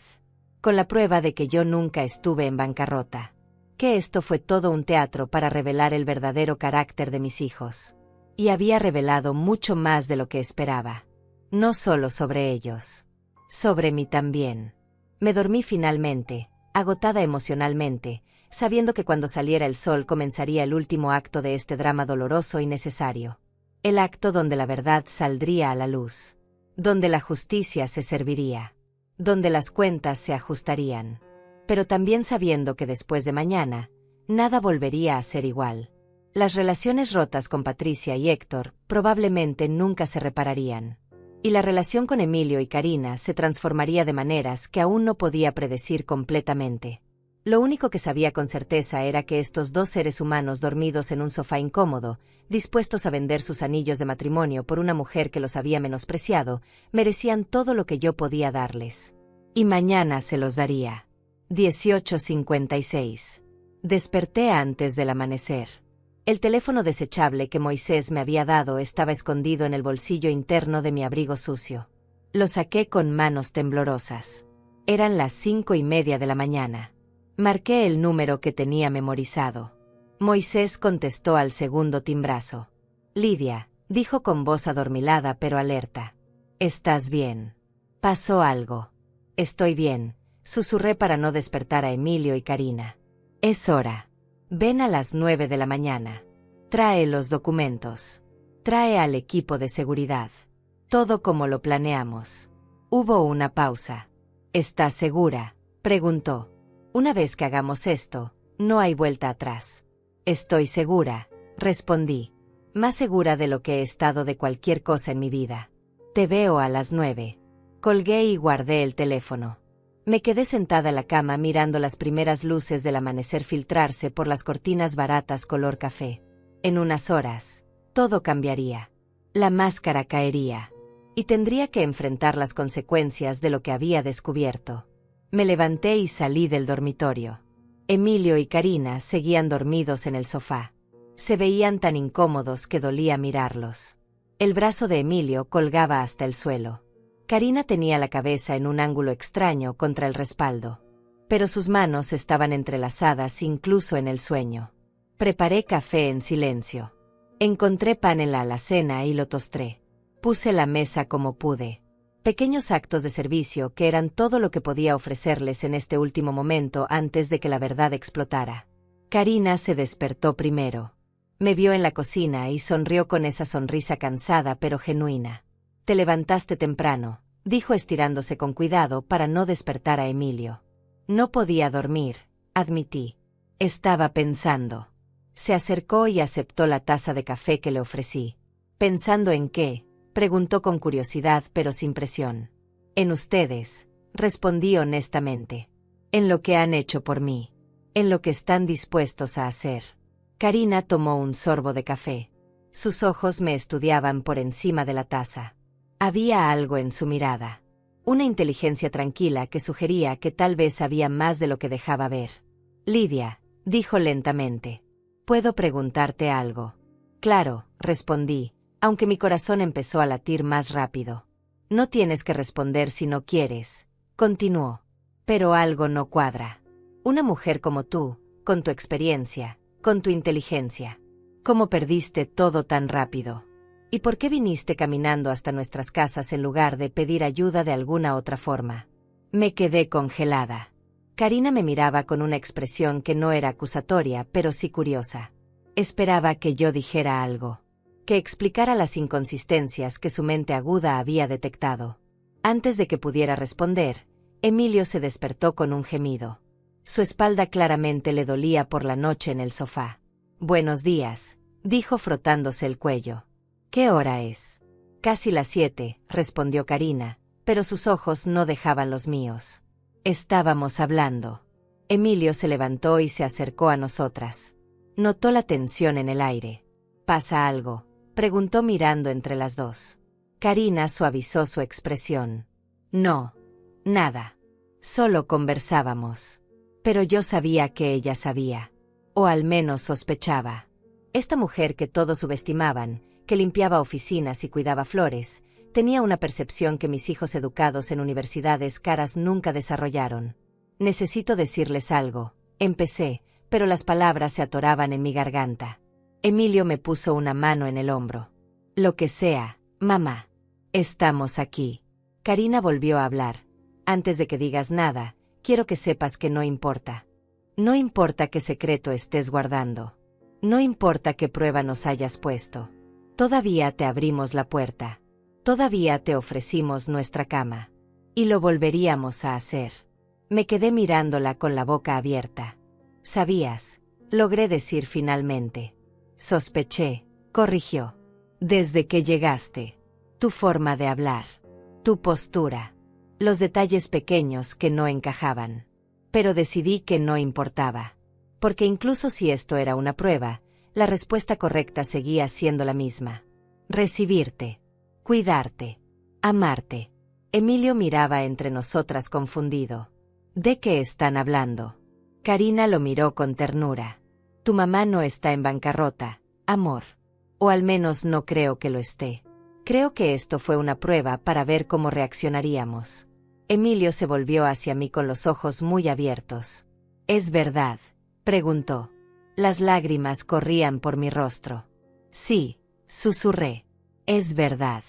S1: Con la prueba de que yo nunca estuve en bancarrota. Que esto fue todo un teatro para revelar el verdadero carácter de mis hijos. Y había revelado mucho más de lo que esperaba. No solo sobre ellos. Sobre mí también. Me dormí finalmente, agotada emocionalmente, sabiendo que cuando saliera el sol comenzaría el último acto de este drama doloroso y necesario. El acto donde la verdad saldría a la luz. Donde la justicia se serviría. Donde las cuentas se ajustarían. Pero también sabiendo que después de mañana, nada volvería a ser igual. Las relaciones rotas con Patricia y Héctor probablemente nunca se repararían. Y la relación con Emilio y Karina se transformaría de maneras que aún no podía predecir completamente. Lo único que sabía con certeza era que estos dos seres humanos dormidos en un sofá incómodo, dispuestos a vender sus anillos de matrimonio por una mujer que los había menospreciado, merecían todo lo que yo podía darles. Y mañana se los daría. 18:56. Desperté antes del amanecer. El teléfono desechable que Moisés me había dado estaba escondido en el bolsillo interno de mi abrigo sucio. Lo saqué con manos temblorosas. Eran las 5:30 de la mañana. Marqué el número que tenía memorizado. Moisés contestó al segundo timbrazo. Lidia, dijo con voz adormilada pero alerta. ¿Estás bien? ¿Pasó algo? Estoy bien, susurré para no despertar a Emilio y Karina. Es hora. Ven a las 9 de la mañana. Trae los documentos. Trae al equipo de seguridad. Todo como lo planeamos. Hubo una pausa. ¿Estás segura?, preguntó. Una vez que hagamos esto, no hay vuelta atrás. Estoy segura, respondí. Más segura de lo que he estado de cualquier cosa en mi vida. Te veo a las 9. Colgué y guardé el teléfono. Me quedé sentada en la cama mirando las primeras luces del amanecer filtrarse por las cortinas baratas color café. En unas horas, todo cambiaría. La máscara caería. Y tendría que enfrentar las consecuencias de lo que había descubierto. Me levanté y salí del dormitorio. Emilio y Karina seguían dormidos en el sofá. Se veían tan incómodos que dolía mirarlos. El brazo de Emilio colgaba hasta el suelo. Karina tenía la cabeza en un ángulo extraño contra el respaldo. Pero sus manos estaban entrelazadas incluso en el sueño. Preparé café en silencio. Encontré pan en la alacena y lo tosté. Puse la mesa como pude. Pequeños actos de servicio que eran todo lo que podía ofrecerles en este último momento antes de que la verdad explotara. Karina se despertó primero. Me vio en la cocina y sonrió con esa sonrisa cansada pero genuina. «Te levantaste temprano», dijo estirándose con cuidado para no despertar a Emilio. «No podía dormir», admití. «Estaba pensando». Se acercó y aceptó la taza de café que le ofrecí. «¿Pensando en qué?», preguntó con curiosidad pero sin presión. «En ustedes», respondí honestamente. «En lo que han hecho por mí. En lo que están dispuestos a hacer». Karina tomó un sorbo de café. Sus ojos me estudiaban por encima de la taza. Había algo en su mirada. Una inteligencia tranquila que sugería que tal vez sabía más de lo que dejaba ver. «Lidia», dijo lentamente, «¿puedo preguntarte algo?» «Claro», respondí, aunque mi corazón empezó a latir más rápido. «No tienes que responder si no quieres», continuó. «Pero algo no cuadra. Una mujer como tú, con tu experiencia, con tu inteligencia. ¿Cómo perdiste todo tan rápido? ¿Y por qué viniste caminando hasta nuestras casas en lugar de pedir ayuda de alguna otra forma?» Me quedé congelada. Karina me miraba con una expresión que no era acusatoria, pero sí curiosa. Esperaba que yo dijera algo, que explicara las inconsistencias que su mente aguda había detectado. Antes de que pudiera responder, Emilio se despertó con un gemido. Su espalda claramente le dolía por la noche en el sofá. «Buenos días», dijo frotándose el cuello. «¿Qué hora es?» «Casi las 7», respondió Karina, pero sus ojos no dejaban los míos. Estábamos hablando. Emilio se levantó y se acercó a nosotras. Notó la tensión en el aire. «¿Pasa algo?», preguntó mirando entre las dos. Karina suavizó su expresión. «No, nada. Solo conversábamos». Pero yo sabía que ella sabía. O al menos sospechaba. Esta mujer que todos subestimaban, que limpiaba oficinas y cuidaba flores, tenía una percepción que mis hijos educados en universidades caras nunca desarrollaron. «Necesito decirles algo», empecé, pero las palabras se atoraban en mi garganta. Emilio me puso una mano en el hombro. «Lo que sea, mamá. Estamos aquí». Karina volvió a hablar. «Antes de que digas nada, quiero que sepas que no importa. No importa qué secreto estés guardando. No importa qué prueba nos hayas puesto. Todavía te abrimos la puerta. Todavía te ofrecimos nuestra cama. Y lo volveríamos a hacer». Me quedé mirándola con la boca abierta. «¿Sabías?», logré decir finalmente. «Sospeché», corrigió. «Desde que llegaste. Tu forma de hablar. Tu postura. Los detalles pequeños que no encajaban. Pero decidí que no importaba. Porque incluso si esto era una prueba, la respuesta correcta seguía siendo la misma. Recibirte. Cuidarte. Amarte». Emilio miraba entre nosotras confundido. «¿De qué están hablando?» Karina lo miró con ternura. «Tu mamá no está en bancarrota, amor. O al menos no creo que lo esté. Creo que esto fue una prueba para ver cómo reaccionaríamos». Emilio se volvió hacia mí con los ojos muy abiertos. «¿Es verdad?», preguntó. Las lágrimas corrían por mi rostro. «Sí», susurré. «Es verdad.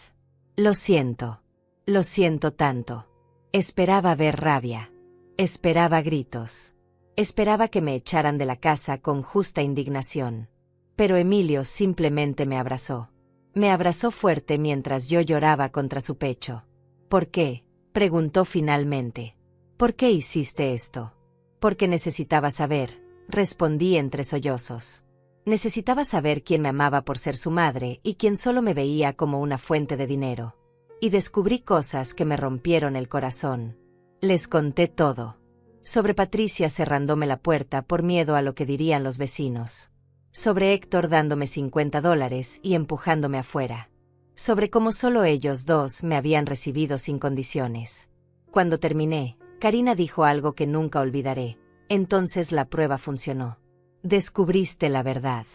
S1: Lo siento. Lo siento tanto». Esperaba ver rabia. Esperaba gritos. Esperaba que me echaran de la casa con justa indignación. Pero Emilio simplemente me abrazó. Me abrazó fuerte mientras yo lloraba contra su pecho. «¿Por qué?», preguntó finalmente. «¿Por qué hiciste esto?» «Porque necesitaba saber», respondí entre sollozos. Necesitaba saber quién me amaba por ser su madre y quién solo me veía como una fuente de dinero. Y descubrí cosas que me rompieron el corazón. Les conté todo. Sobre Patricia cerrándome la puerta por miedo a lo que dirían los vecinos. Sobre Héctor dándome $50 y empujándome afuera. Sobre cómo solo ellos dos me habían recibido sin condiciones. Cuando terminé, Karina dijo algo que nunca olvidaré. «Entonces la prueba funcionó. Descubriste la verdad.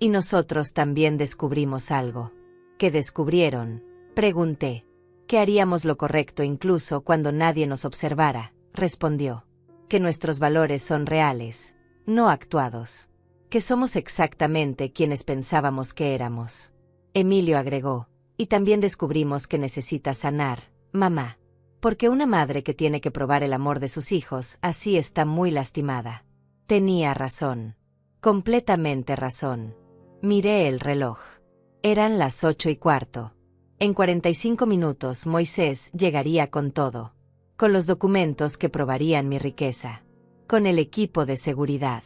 S1: Y nosotros también descubrimos algo». «¿Qué descubrieron?», pregunté. «Que haríamos lo correcto incluso cuando nadie nos observara», respondió. «Que nuestros valores son reales, no actuados. Que somos exactamente quienes pensábamos que éramos». Emilio agregó. «Y también descubrimos que necesitas sanar, mamá. Porque una madre que tiene que probar el amor de sus hijos así está muy lastimada. Tenía razón. Completamente razón. Miré el reloj. Eran las 8:15. En 45 minutos Moisés llegaría con todo. Con los documentos que probarían mi riqueza. Con el equipo de seguridad.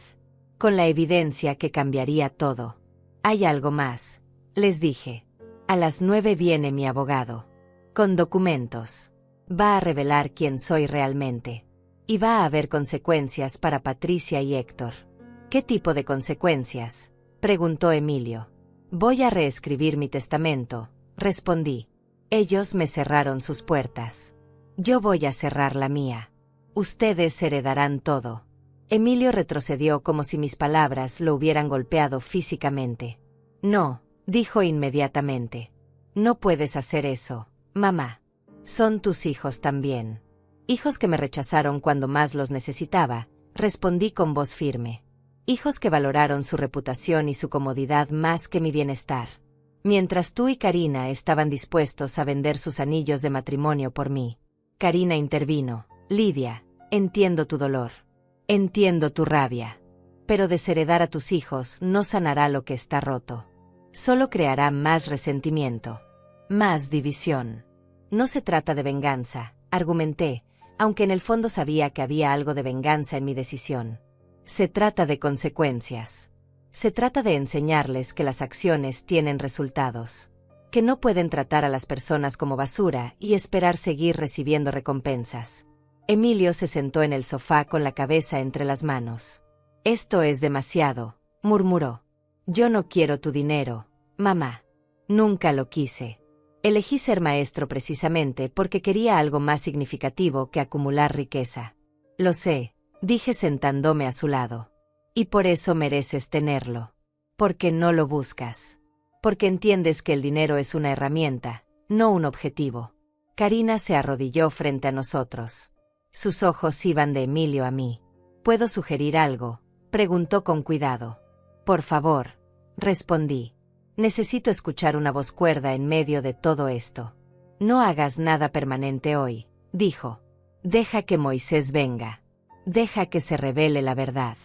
S1: Con la evidencia que cambiaría todo. Hay algo más, les dije. A las 9 viene mi abogado. Con documentos. Va a revelar quién soy realmente. Y va a haber consecuencias para Patricia y Héctor. ¿Qué tipo de consecuencias?, preguntó Emilio. Voy a reescribir mi testamento, respondí. Ellos me cerraron sus puertas. Yo voy a cerrar la mía. Ustedes heredarán todo. Emilio retrocedió como si mis palabras lo hubieran golpeado físicamente. No, dijo inmediatamente. No puedes hacer eso, mamá. Son tus hijos también. Hijos que me rechazaron cuando más los necesitaba, respondí con voz firme. Hijos que valoraron su reputación y su comodidad más que mi bienestar. Mientras tú y Karina estaban dispuestos a vender sus anillos de matrimonio por mí. Karina intervino. Lidia, entiendo tu dolor. Entiendo tu rabia. Pero desheredar a tus hijos no sanará lo que está roto. Solo creará más resentimiento. Más división. No se trata de venganza, argumenté, aunque en el fondo sabía que había algo de venganza en mi decisión. Se trata de consecuencias. Se trata de enseñarles que las acciones tienen resultados. Que no pueden tratar a las personas como basura y esperar seguir recibiendo recompensas. Emilio se sentó en el sofá con la cabeza entre las manos. Esto es demasiado, murmuró. Yo no quiero tu dinero, mamá. Nunca lo quise. Elegí ser maestro precisamente porque quería algo más significativo que acumular riqueza. Lo sé, dije sentándome a su lado. Y por eso mereces tenerlo. Porque no lo buscas. Porque entiendes que el dinero es una herramienta, no un objetivo. Karina se arrodilló frente a nosotros. Sus ojos iban de Emilio a mí. ¿Puedo sugerir algo?, preguntó con cuidado. Por favor, respondí. Necesito escuchar una voz cuerda en medio de todo esto. No hagas nada permanente hoy, dijo. Deja que Moisés venga. Deja que se revele la verdad.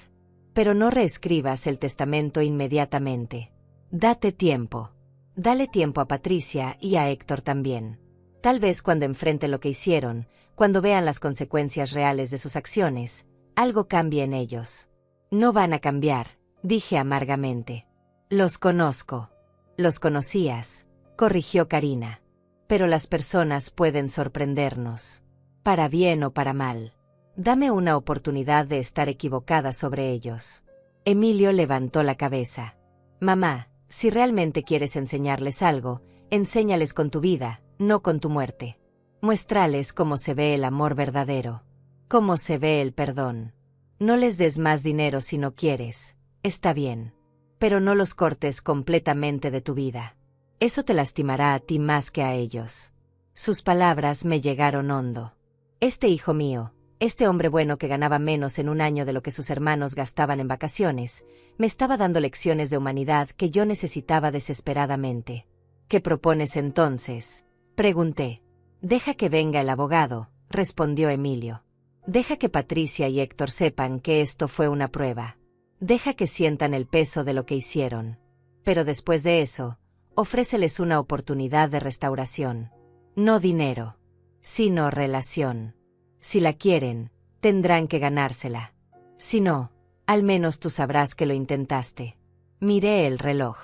S1: Pero no reescribas el testamento inmediatamente. Date tiempo. Dale tiempo a Patricia y a Héctor también. Tal vez cuando enfrenten lo que hicieron, cuando vean las consecuencias reales de sus acciones, algo cambie en ellos. No van a cambiar, dije amargamente. Los conozco. Los conocías, corrigió Karina. Pero las personas pueden sorprendernos. Para bien o para mal. Dame una oportunidad de estar equivocada sobre ellos. Emilio levantó la cabeza. Mamá, si realmente quieres enseñarles algo, enséñales con tu vida, no con tu muerte. Muéstrales cómo se ve el amor verdadero. Cómo se ve el perdón. No les des más dinero si no quieres. Está bien. Pero no los cortes completamente de tu vida. Eso te lastimará a ti más que a ellos. Sus palabras me llegaron hondo. Este hijo mío, este hombre bueno que ganaba menos en un año de lo que sus hermanos gastaban en vacaciones, me estaba dando lecciones de humanidad que yo necesitaba desesperadamente. ¿Qué propones entonces?, pregunté. Deja que venga el abogado, respondió Emilio. Deja que Patricia y Héctor sepan que esto fue una prueba. Deja que sientan el peso de lo que hicieron. Pero después de eso, ofréceles una oportunidad de restauración. No dinero, sino relación. Si la quieren, tendrán que ganársela. Si no, al menos tú sabrás que lo intentaste. Miré el reloj.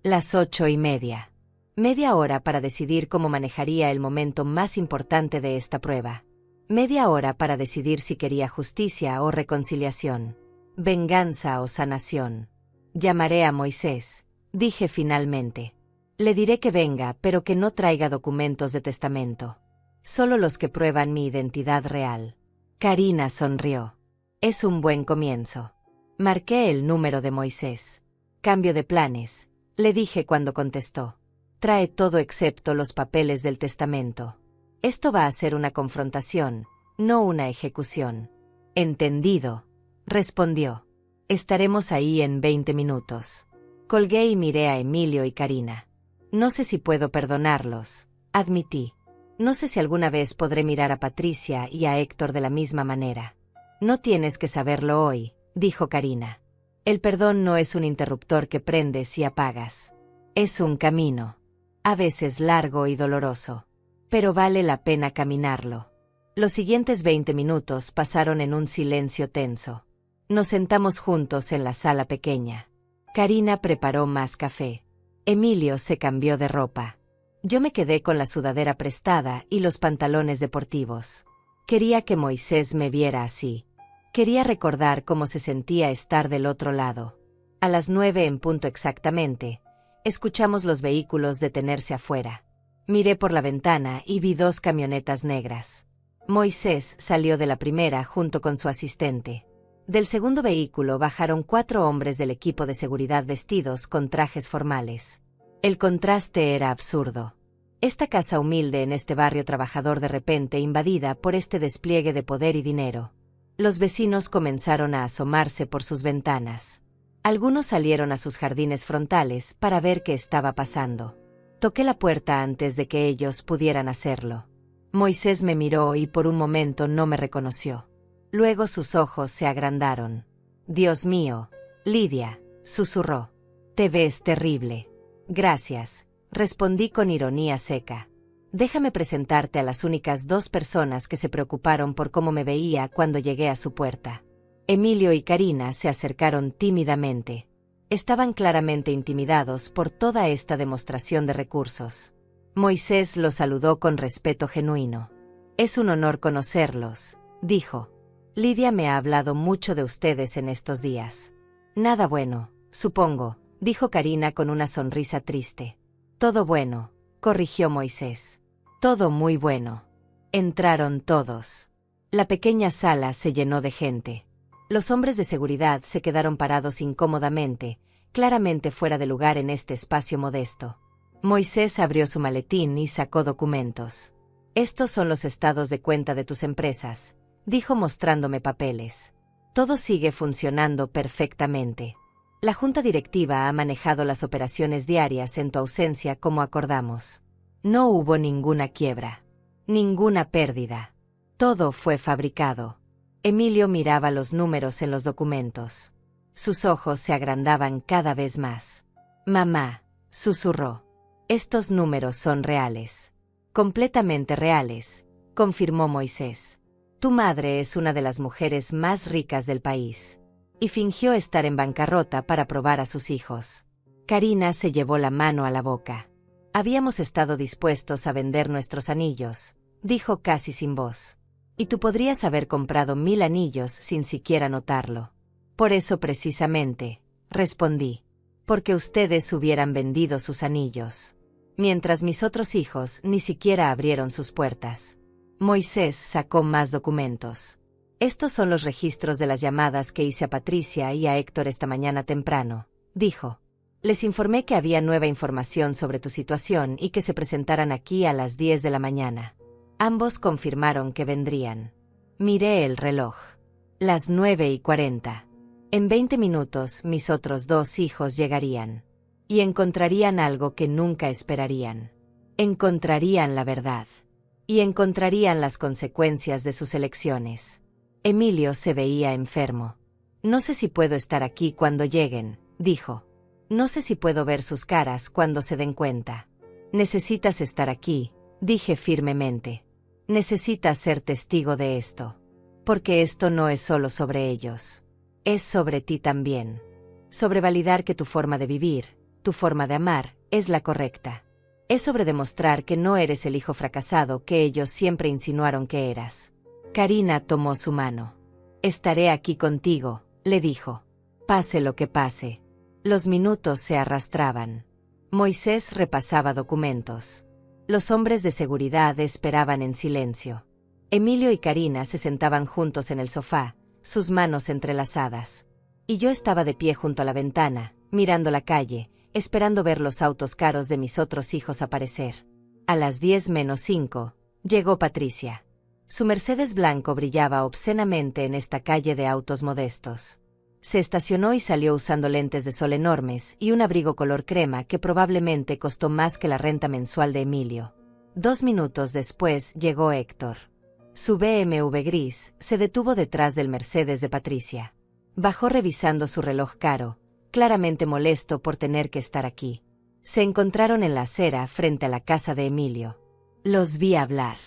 S1: Las 8:30. Media hora para decidir cómo manejaría el momento más importante de esta prueba. Media hora para decidir si quería justicia o reconciliación. Venganza o sanación. Llamaré a Moisés, dije finalmente. Le diré que venga, pero que no traiga documentos de testamento. Solo los que prueban mi identidad real. Karina sonrió. Es un buen comienzo. Marqué el número de Moisés. Cambio de planes, le dije cuando contestó. Trae todo excepto los papeles del testamento. Esto va a ser una confrontación, no una ejecución. Entendido, respondió. Estaremos ahí en 20 minutos. Colgué y miré a Emilio y Karina. No sé si puedo perdonarlos, admití. No sé si alguna vez podré mirar a Patricia y a Héctor de la misma manera. No tienes que saberlo hoy, dijo Karina. El perdón no es un interruptor que prendes y apagas. Es un camino. A veces largo y doloroso. Pero vale la pena caminarlo. Los siguientes 20 minutos pasaron en un silencio tenso. Nos sentamos juntos en la sala pequeña. Karina preparó más café. Emilio se cambió de ropa. Yo me quedé con la sudadera prestada y los pantalones deportivos. Quería que Moisés me viera así. Quería recordar cómo se sentía estar del otro lado. A las 9 en punto exactamente, escuchamos los vehículos detenerse afuera. Miré por la ventana y vi 2 camionetas negras. Moisés salió de la primera junto con su asistente. Del segundo vehículo bajaron 4 hombres del equipo de seguridad vestidos con trajes formales. El contraste era absurdo. Esta casa humilde en este barrio trabajador de repente invadida por este despliegue de poder y dinero. Los vecinos comenzaron a asomarse por sus ventanas. Algunos salieron a sus jardines frontales para ver qué estaba pasando. Toqué la puerta antes de que ellos pudieran hacerlo. Moisés me miró y por un momento no me reconoció. Luego sus ojos se agrandaron. «Dios mío, Lidia», susurró. «Te ves terrible». «Gracias», respondí con ironía seca. «Déjame presentarte a las únicas 2 personas que se preocuparon por cómo me veía cuando llegué a su puerta». Emilio y Karina se acercaron tímidamente. Estaban claramente intimidados por toda esta demostración de recursos. Moisés los saludó con respeto genuino. «Es un honor conocerlos», dijo. «Lidia me ha hablado mucho de ustedes en estos días». «Nada bueno, supongo», dijo Karina con una sonrisa triste. «Todo bueno», corrigió Moisés. «Todo muy bueno». Entraron todos. La pequeña sala se llenó de gente. Los hombres de seguridad se quedaron parados incómodamente, claramente fuera de lugar en este espacio modesto. Moisés abrió su maletín y sacó documentos. «Estos son los estados de cuenta de tus empresas», dijo mostrándome papeles. «Todo sigue funcionando perfectamente. La junta directiva ha manejado las operaciones diarias en tu ausencia como acordamos. No hubo ninguna quiebra. Ninguna pérdida. Todo fue fabricado». Emilio miraba los números en los documentos. Sus ojos se agrandaban cada vez más. «Mamá», susurró. «Estos números son reales». «Completamente reales», confirmó Moisés. «Tu madre es una de las mujeres más ricas del país». Y fingió estar en bancarrota para probar a sus hijos. Karina se llevó la mano a la boca. «Habíamos estado dispuestos a vender nuestros anillos», dijo casi sin voz. «Y tú podrías haber comprado 1000 anillos sin siquiera notarlo». «Por eso precisamente», respondí. «Porque ustedes hubieran vendido sus anillos. Mientras mis otros hijos ni siquiera abrieron sus puertas». Moisés sacó más documentos. «Estos son los registros de las llamadas que hice a Patricia y a Héctor esta mañana temprano», dijo. «Les informé que había nueva información sobre tu situación y que se presentaran aquí a las 10 de la mañana. Ambos confirmaron que vendrían». Miré el reloj. Las 9:40. En 20 minutos mis otros 2 hijos llegarían. Y encontrarían algo que nunca esperarían. Encontrarían la verdad. Y encontrarían las consecuencias de sus elecciones. Emilio se veía enfermo. «No sé si puedo estar aquí cuando lleguen», dijo. «No sé si puedo ver sus caras cuando se den cuenta». «Necesitas estar aquí», dije firmemente. «Necesitas ser testigo de esto. Porque esto no es solo sobre ellos. Es sobre ti también. Sobre validar que tu forma de vivir, tu forma de amar, es la correcta. Es sobre demostrar que no eres el hijo fracasado que ellos siempre insinuaron que eras». Karina tomó su mano. «Estaré aquí contigo», le dijo. «Pase lo que pase». Los minutos se arrastraban. Moisés repasaba documentos. Los hombres de seguridad esperaban en silencio. Emilio y Karina se sentaban juntos en el sofá, sus manos entrelazadas. Y yo estaba de pie junto a la ventana, mirando la calle, esperando ver los autos caros de mis otros hijos aparecer. A las 10:05, llegó Patricia. Su Mercedes blanco brillaba obscenamente en esta calle de autos modestos. Se estacionó y salió usando lentes de sol enormes y un abrigo color crema que probablemente costó más que la renta mensual de Emilio. 2 minutos después llegó Héctor. Su BMW gris se detuvo detrás del Mercedes de Patricia. Bajó revisando su reloj caro, claramente molesto por tener que estar aquí. Se encontraron en la acera frente a la casa de Emilio. Los vi hablar.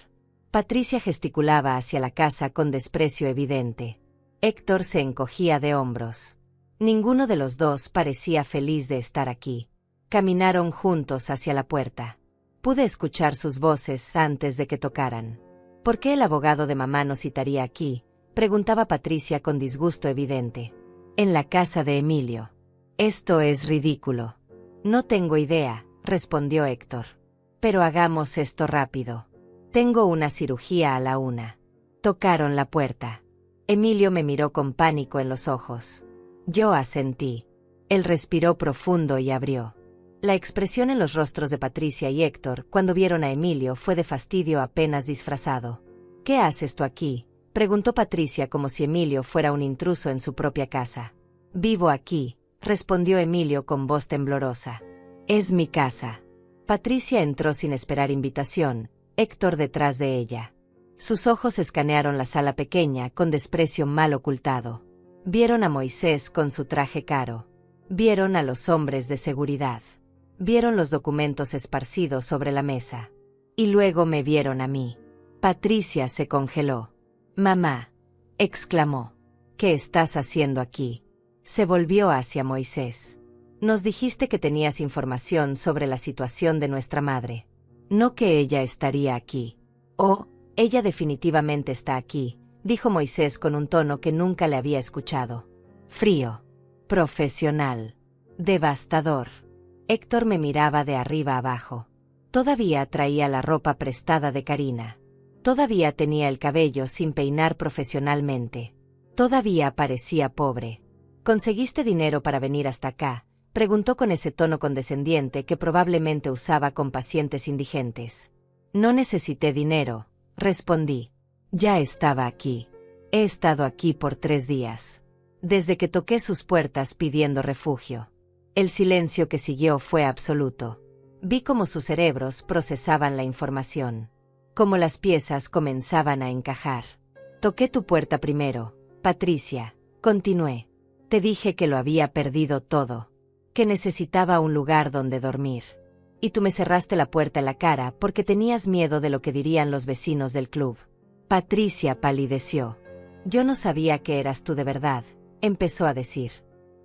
S1: Patricia gesticulaba hacia la casa con desprecio evidente. Héctor se encogía de hombros. Ninguno de los dos parecía feliz de estar aquí. Caminaron juntos hacia la puerta. Pude escuchar sus voces antes de que tocaran. ¿Por qué el abogado de mamá nos citaría aquí?, preguntaba Patricia con disgusto evidente. En la casa de Emilio. Esto es ridículo. No tengo idea, respondió Héctor. Pero hagamos esto rápido. Tengo una cirugía a la 1. Tocaron la puerta. Emilio me miró con pánico en los ojos. Yo asentí. Él respiró profundo y abrió. La expresión en los rostros de Patricia y Héctor cuando vieron a Emilio fue de fastidio apenas disfrazado. ¿Qué haces tú aquí?, preguntó Patricia como si Emilio fuera un intruso en su propia casa. Vivo aquí, respondió Emilio con voz temblorosa. Es mi casa. Patricia entró sin esperar invitación, Héctor detrás de ella. Sus ojos escanearon la sala pequeña con desprecio mal ocultado. Vieron a Moisés con su traje caro. Vieron a los hombres de seguridad. Vieron los documentos esparcidos sobre la mesa. Y luego me vieron a mí. Patricia se congeló. Mamá, exclamó. ¿Qué estás haciendo aquí? Se volvió hacia Moisés. Nos dijiste que tenías información sobre la situación de nuestra madre. No que ella estaría aquí. Oh, ella definitivamente está aquí, dijo Moisés con un tono que nunca le había escuchado. Frío. Profesional. Devastador. Héctor me miraba de arriba abajo. Todavía traía la ropa prestada de Karina. Todavía tenía el cabello sin peinar profesionalmente. Todavía parecía pobre. ¿Conseguiste dinero para venir hasta acá?, preguntó con ese tono condescendiente que probablemente usaba con pacientes indigentes. No necesité dinero, respondí. Ya estaba aquí. He estado aquí por 3 días. Desde que toqué sus puertas pidiendo refugio. El silencio que siguió fue absoluto. Vi cómo sus cerebros procesaban la información. Cómo las piezas comenzaban a encajar. Toqué tu puerta primero, Patricia, continué. Te dije que lo había perdido todo. Que necesitaba un lugar donde dormir. Y tú me cerraste la puerta en la cara porque tenías miedo de lo que dirían los vecinos del club. Patricia palideció. Yo no sabía que eras tú de verdad, empezó a decir.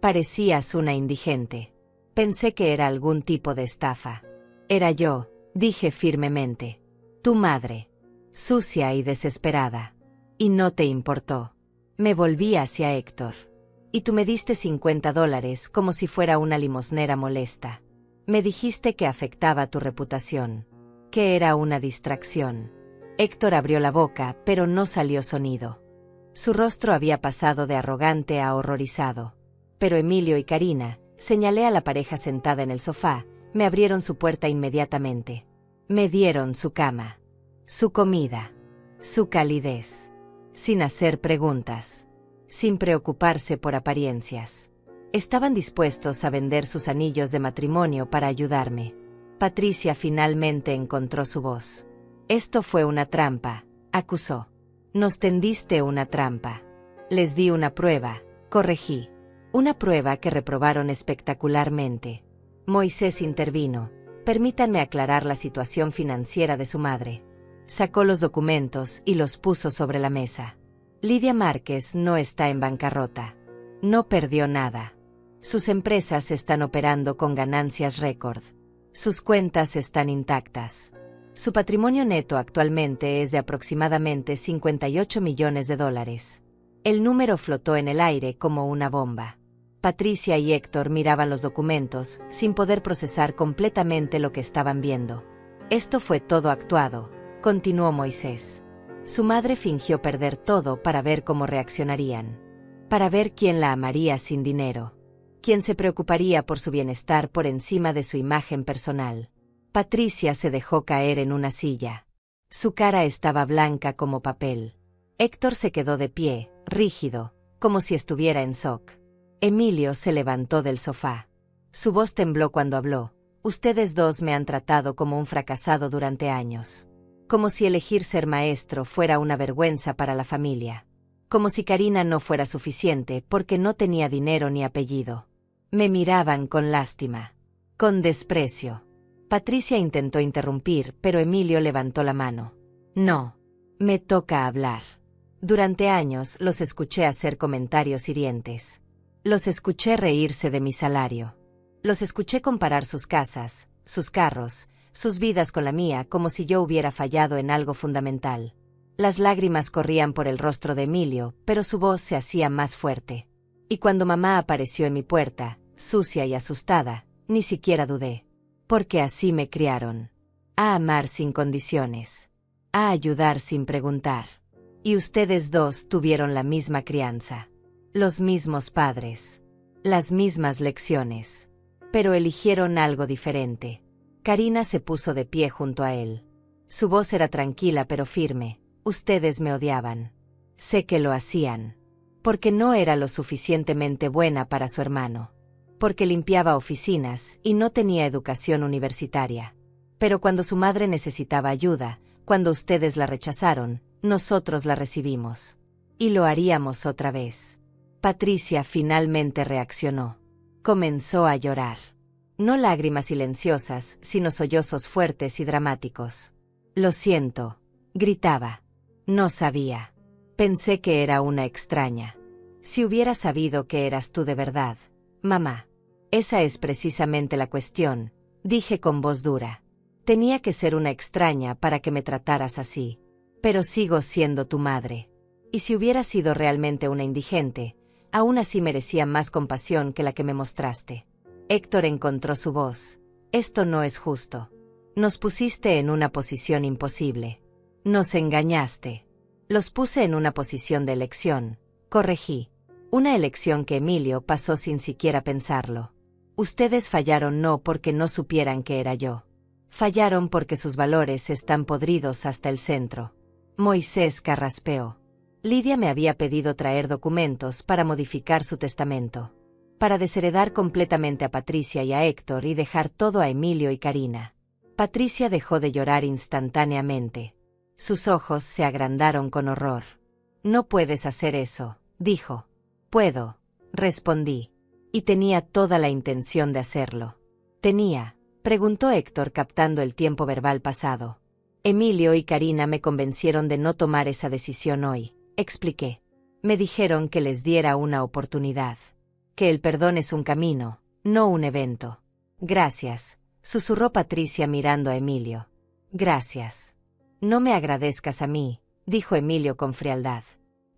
S1: Parecías una indigente. Pensé que era algún tipo de estafa. Era yo, dije firmemente. Tu madre. Sucia y desesperada. Y no te importó. Me volví hacia Héctor. Y tú me diste $50 como si fuera una limosnera molesta. Me dijiste que afectaba tu reputación. Que era una distracción. Héctor abrió la boca, pero no salió sonido. Su rostro había pasado de arrogante a horrorizado. Pero Emilio y Karina, señalé a la pareja sentada en el sofá, me abrieron su puerta inmediatamente. Me dieron su cama, su comida, su calidez, sin hacer preguntas, sin preocuparse por apariencias. Estaban dispuestos a vender sus anillos de matrimonio para ayudarme. Patricia finalmente encontró su voz. Esto fue una trampa, acusó. Nos tendiste una trampa. Les di una prueba, corregí. Una prueba que reprobaron espectacularmente. Moisés intervino. Permítanme aclarar la situación financiera de su madre. Sacó los documentos y los puso sobre la mesa. Lidia Márquez no está en bancarrota. No perdió nada. Sus empresas están operando con ganancias récord. Sus cuentas están intactas. Su patrimonio neto actualmente es de aproximadamente $58 millones. El número flotó en el aire como una bomba. Patricia y Héctor miraban los documentos, sin poder procesar completamente lo que estaban viendo. Esto fue todo actuado, continuó Moisés. Su madre fingió perder todo para ver cómo reaccionarían. Para ver quién la amaría sin dinero. Quién se preocuparía por su bienestar por encima de su imagen personal. Patricia se dejó caer en una silla. Su cara estaba blanca como papel. Héctor se quedó de pie, rígido, como si estuviera en shock. Emilio se levantó del sofá. Su voz tembló cuando habló, Ustedes dos me han tratado como un fracasado durante años. Como si elegir ser maestro fuera una vergüenza para la familia. Como si Karina no fuera suficiente porque no tenía dinero ni apellido. Me miraban con lástima. Con desprecio. Patricia intentó interrumpir, pero Emilio levantó la mano. No. Me toca hablar. Durante años los escuché hacer comentarios hirientes. Los escuché reírse de mi salario. Los escuché comparar sus casas, sus carros, sus vidas con la mía como si yo hubiera fallado en algo fundamental. Las lágrimas corrían por el rostro de Emilio, pero su voz se hacía más fuerte. Y cuando mamá apareció en mi puerta, sucia y asustada, ni siquiera dudé. Porque así me criaron. A amar sin condiciones. A ayudar sin preguntar. Y ustedes dos tuvieron la misma crianza. Los mismos padres. Las mismas lecciones. Pero eligieron algo diferente. Karina se puso de pie junto a él. Su voz era tranquila pero firme. Ustedes me odiaban. Sé que lo hacían. Porque no era lo suficientemente buena para su hermano. Porque limpiaba oficinas y no tenía educación universitaria. Pero cuando su madre necesitaba ayuda, cuando ustedes la rechazaron, nosotros la recibimos. Y lo haríamos otra vez. Patricia finalmente reaccionó. Comenzó a llorar. No lágrimas silenciosas, sino sollozos fuertes y dramáticos. Lo siento, gritaba. No sabía. Pensé que era una extraña. Si hubiera sabido que eras tú de verdad, mamá. Esa es precisamente la cuestión, dije con voz dura. Tenía que ser una extraña para que me trataras así. Pero sigo siendo tu madre. Y si hubiera sido realmente una indigente, aún así merecía más compasión que la que me mostraste. Héctor encontró su voz. Esto no es justo. Nos pusiste en una posición imposible. Nos engañaste. Los puse en una posición de elección. Corregí. Una elección que Emilio pasó sin siquiera pensarlo. Ustedes fallaron no porque no supieran que era yo. Fallaron porque sus valores están podridos hasta el centro. Moisés carraspeó. Lidia me había pedido traer documentos para modificar su testamento. Para desheredar completamente a Patricia y a Héctor y dejar todo a Emilio y Karina. Patricia dejó de llorar instantáneamente. Sus ojos se agrandaron con horror. No puedes hacer eso, dijo. Puedo, respondí. Y tenía toda la intención de hacerlo. ¿Tenía? Preguntó Héctor captando el tiempo verbal pasado. Emilio y Karina me convencieron de no tomar esa decisión hoy, expliqué. Me dijeron que les diera una oportunidad. Que el perdón es un camino, no un evento. Gracias, susurró Patricia mirando a Emilio. Gracias. No me agradezcas a mí, dijo Emilio con frialdad.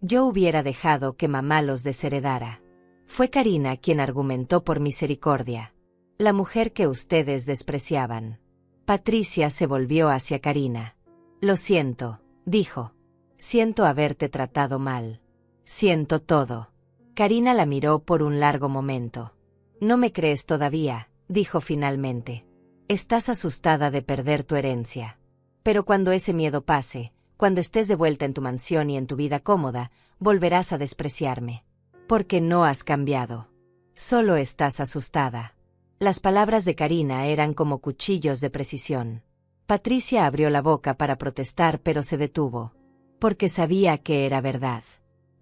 S1: Yo hubiera dejado que mamá los desheredara. Fue Karina quien argumentó por misericordia. La mujer que ustedes despreciaban. Patricia se volvió hacia Karina. Lo siento, dijo. Siento haberte tratado mal. Siento todo. Karina la miró por un largo momento. No me crees todavía, dijo finalmente. Estás asustada de perder tu herencia. Pero cuando ese miedo pase, cuando estés de vuelta en tu mansión y en tu vida cómoda, volverás a despreciarme. Porque no has cambiado. Solo estás asustada. Las palabras de Karina eran como cuchillos de precisión. Patricia abrió la boca para protestar pero se detuvo. Porque sabía que era verdad.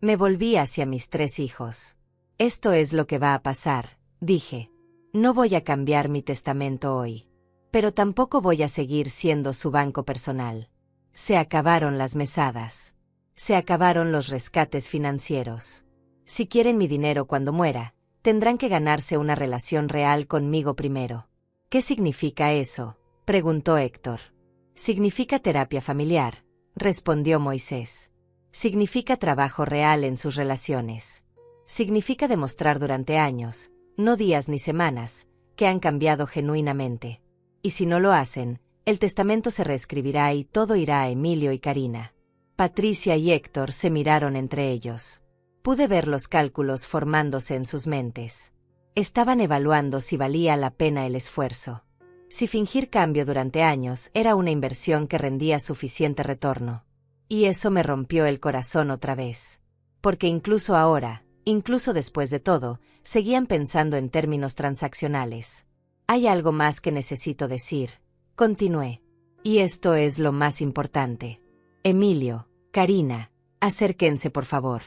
S1: Me volví hacia mis 3 hijos. Esto es lo que va a pasar, dije. No voy a cambiar mi testamento hoy. Pero tampoco voy a seguir siendo su banco personal. Se acabaron las mesadas. Se acabaron los rescates financieros. Si quieren mi dinero cuando muera, tendrán que ganarse una relación real conmigo primero. ¿Qué significa eso?, preguntó Héctor. Significa terapia familiar, respondió Moisés. Significa trabajo real en sus relaciones. Significa demostrar durante años, no días ni semanas, que han cambiado genuinamente. Y si no lo hacen, el testamento se reescribirá y todo irá a Emilio y Karina. Patricia y Héctor se miraron entre ellos. Pude ver los cálculos formándose en sus mentes. Estaban evaluando si valía la pena el esfuerzo. Si fingir cambio durante años era una inversión que rendía suficiente retorno. Y eso me rompió el corazón otra vez. Porque incluso ahora, incluso después de todo, seguían pensando en términos transaccionales. Hay algo más que necesito decir, continué. Y esto es lo más importante. Emilio, Karina, acérquense por favor.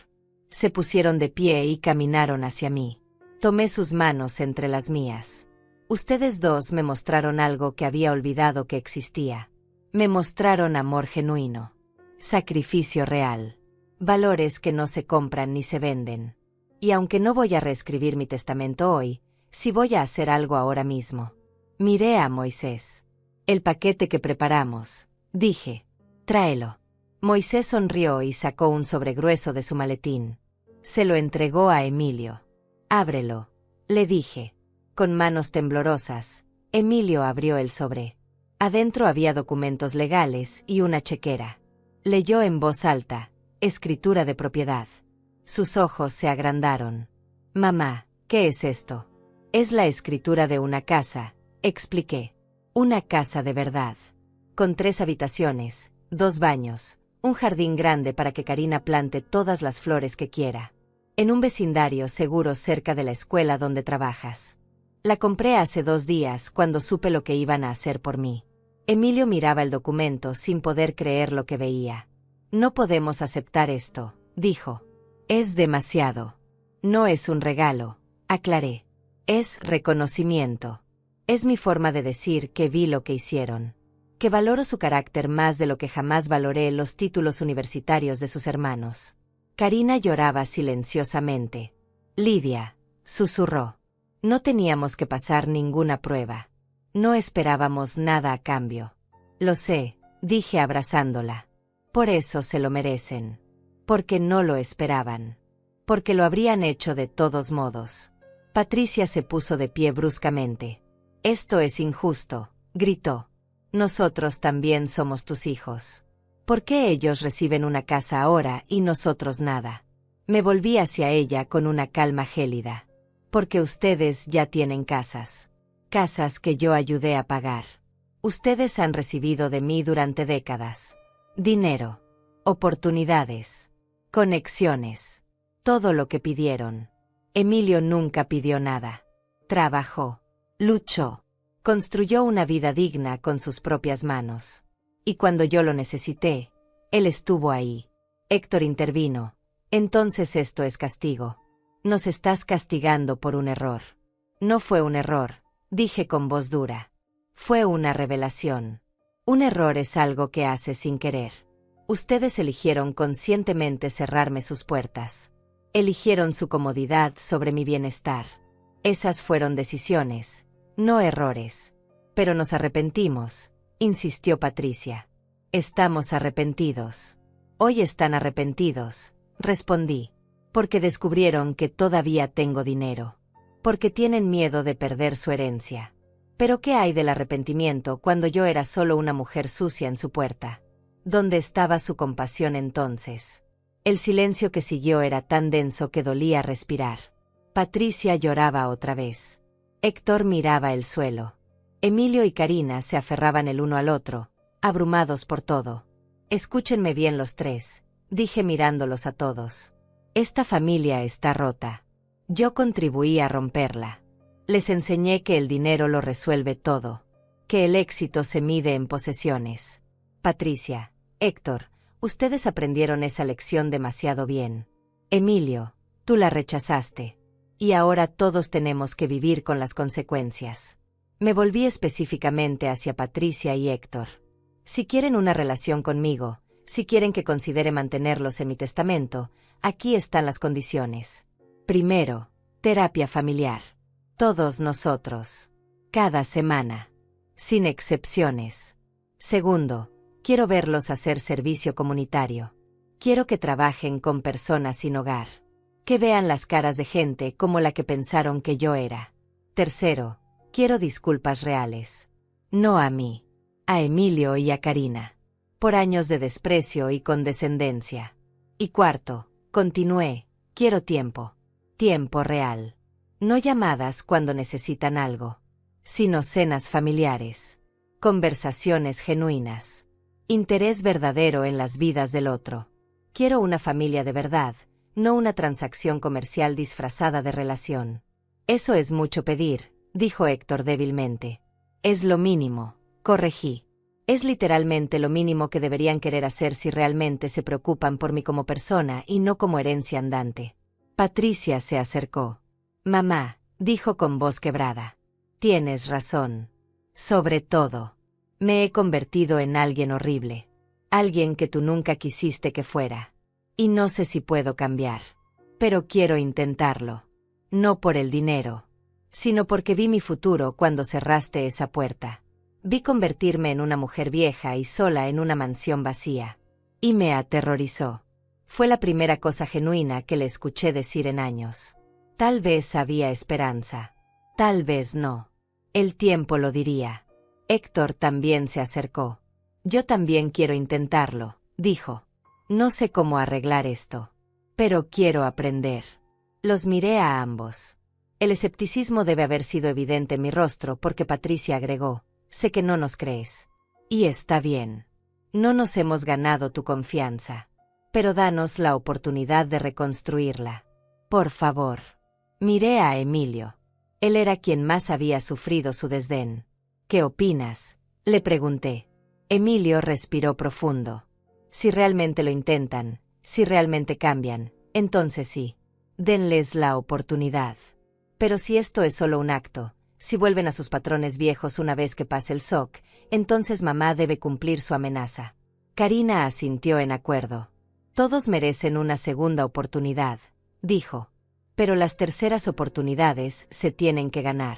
S1: Se pusieron de pie y caminaron hacia mí. Tomé sus manos entre las mías. Ustedes dos me mostraron algo que había olvidado que existía. Me mostraron amor genuino. Sacrificio real. Valores que no se compran ni se venden. Y aunque no voy a reescribir mi testamento hoy, sí voy a hacer algo ahora mismo. Miré a Moisés. El paquete que preparamos, dije. Tráelo. Moisés sonrió y sacó un sobre grueso de su maletín. Se lo entregó a Emilio. Ábrelo, le dije. Con manos temblorosas, Emilio abrió el sobre. Adentro había documentos legales y una chequera. Leyó en voz alta, escritura de propiedad. Sus ojos se agrandaron. Mamá, ¿qué es esto? Es la escritura de una casa, expliqué. Una casa de verdad. Con 3 habitaciones, 2 baños, un jardín grande para que Karina plante todas las flores que quiera. En un vecindario seguro cerca de la escuela donde trabajas. La compré hace 2 días cuando supe lo que iban a hacer por mí. Emilio miraba el documento sin poder creer lo que veía. No podemos aceptar esto, dijo. Es demasiado. No es un regalo, aclaré. Es reconocimiento. Es mi forma de decir que vi lo que hicieron. Que valoro su carácter más de lo que jamás valoré los títulos universitarios de sus hermanos. Karina lloraba silenciosamente. Lidia, susurró. No teníamos que pasar ninguna prueba. No esperábamos nada a cambio. Lo sé, dije abrazándola. Por eso se lo merecen. Porque no lo esperaban. Porque lo habrían hecho de todos modos. Patricia se puso de pie bruscamente. Esto es injusto, gritó. Nosotros también somos tus hijos. ¿Por qué ellos reciben una casa ahora y nosotros nada? Me volví hacia ella con una calma gélida. Porque ustedes ya tienen casas. Casas que yo ayudé a pagar. Ustedes han recibido de mí durante décadas. Dinero. Oportunidades. Conexiones. Todo lo que pidieron. Emilio nunca pidió nada. Trabajó. Luchó. Construyó una vida digna con sus propias manos. Y cuando yo lo necesité, él estuvo ahí. Héctor intervino. Entonces esto es castigo. Nos estás castigando por un error. No fue un error, dije con voz dura. Fue una revelación. Un error es algo que haces sin querer. Ustedes eligieron conscientemente cerrarme sus puertas. Eligieron su comodidad sobre mi bienestar. Esas fueron decisiones, no errores. Pero nos arrepentimos, insistió Patricia. Estamos arrepentidos. Hoy están arrepentidos, respondí. Porque descubrieron que todavía tengo dinero. Porque tienen miedo de perder su herencia. Pero ¿qué hay del arrepentimiento cuando yo era solo una mujer sucia en su puerta? ¿Dónde estaba su compasión entonces? El silencio que siguió era tan denso que dolía respirar. Patricia lloraba otra vez. Héctor miraba el suelo. Emilio y Karina se aferraban el uno al otro, abrumados por todo. Escúchenme bien los 3, dije mirándolos a todos. Esta familia está rota. Yo contribuí a romperla. Les enseñé que el dinero lo resuelve todo. Que el éxito se mide en posesiones. Patricia, Héctor, ustedes aprendieron esa lección demasiado bien. Emilio, tú la rechazaste. Y ahora todos tenemos que vivir con las consecuencias. Me volví específicamente hacia Patricia y Héctor. Si quieren una relación conmigo, si quieren que considere mantenerlos en mi testamento, aquí están las condiciones. Primero, terapia familiar. Todos nosotros. Cada semana. Sin excepciones. Segundo, quiero verlos hacer servicio comunitario. Quiero que trabajen con personas sin hogar. Que vean las caras de gente como la que pensaron que yo era. Tercero, quiero disculpas reales. No a mí. A Emilio y a Karina. Por años de desprecio y condescendencia. Y cuarto, continué, quiero tiempo. Tiempo real. No llamadas cuando necesitan algo. Sino cenas familiares. Conversaciones genuinas. Interés verdadero en las vidas del otro. Quiero una familia de verdad, no una transacción comercial disfrazada de relación. Eso es mucho pedir, dijo Héctor débilmente. Es lo mínimo, corregí. Es literalmente lo mínimo que deberían querer hacer si realmente se preocupan por mí como persona y no como herencia andante. Patricia se acercó. Mamá, dijo con voz quebrada. Tienes razón. Sobre todo, me he convertido en alguien horrible. Alguien que tú nunca quisiste que fuera. Y no sé si puedo cambiar. Pero quiero intentarlo. No por el dinero, sino porque vi mi futuro cuando cerraste esa puerta. Vi convertirme en una mujer vieja y sola en una mansión vacía. Y me aterrorizó. Fue la primera cosa genuina que le escuché decir en años. Tal vez había esperanza. Tal vez no. El tiempo lo diría. Héctor también se acercó. Yo también quiero intentarlo, dijo. No sé cómo arreglar esto. Pero quiero aprender. Los miré a ambos. El escepticismo debe haber sido evidente en mi rostro porque Patricia agregó, sé que no nos crees. Y está bien. No nos hemos ganado tu confianza. Pero danos la oportunidad de reconstruirla. Por favor. Miré a Emilio. Él era quien más había sufrido su desdén. ¿Qué opinas?, le pregunté. Emilio respiró profundo. Si realmente lo intentan, si realmente cambian, entonces sí. Denles la oportunidad. Pero si esto es solo un acto, si vuelven a sus patrones viejos una vez que pase el shock, entonces mamá debe cumplir su amenaza. Karina asintió en acuerdo. Todos merecen una segunda oportunidad, dijo. Pero las terceras oportunidades se tienen que ganar.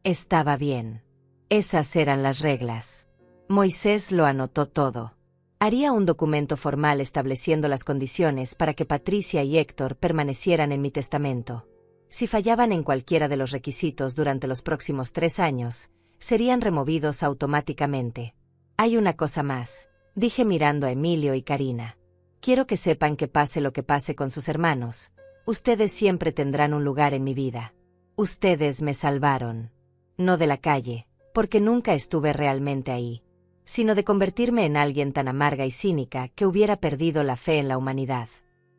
S1: Estaba bien. Esas eran las reglas. Moisés lo anotó todo. Haría un documento formal estableciendo las condiciones para que Patricia y Héctor permanecieran en mi testamento. Si fallaban en cualquiera de los requisitos durante los próximos 3 años, serían removidos automáticamente. Hay una cosa más, dije mirando a Emilio y Karina. Quiero que sepan que pase lo que pase con sus hermanos, ustedes siempre tendrán un lugar en mi vida. Ustedes me salvaron. No de la calle, porque nunca estuve realmente ahí, sino de convertirme en alguien tan amarga y cínica que hubiera perdido la fe en la humanidad.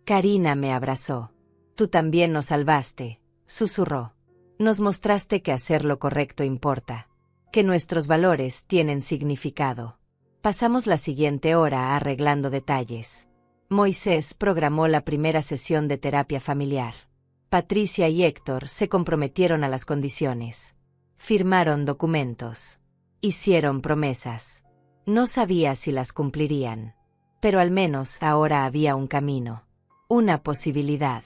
S1: Karina me abrazó. Tú también nos salvaste, susurró. Nos mostraste que hacer lo correcto importa, que nuestros valores tienen significado. Pasamos la siguiente hora arreglando detalles. Moisés programó la primera sesión de terapia familiar. Patricia y Héctor se comprometieron a las condiciones. Firmaron documentos. Hicieron promesas. No sabía si las cumplirían. Pero al menos ahora había un camino. Una posibilidad.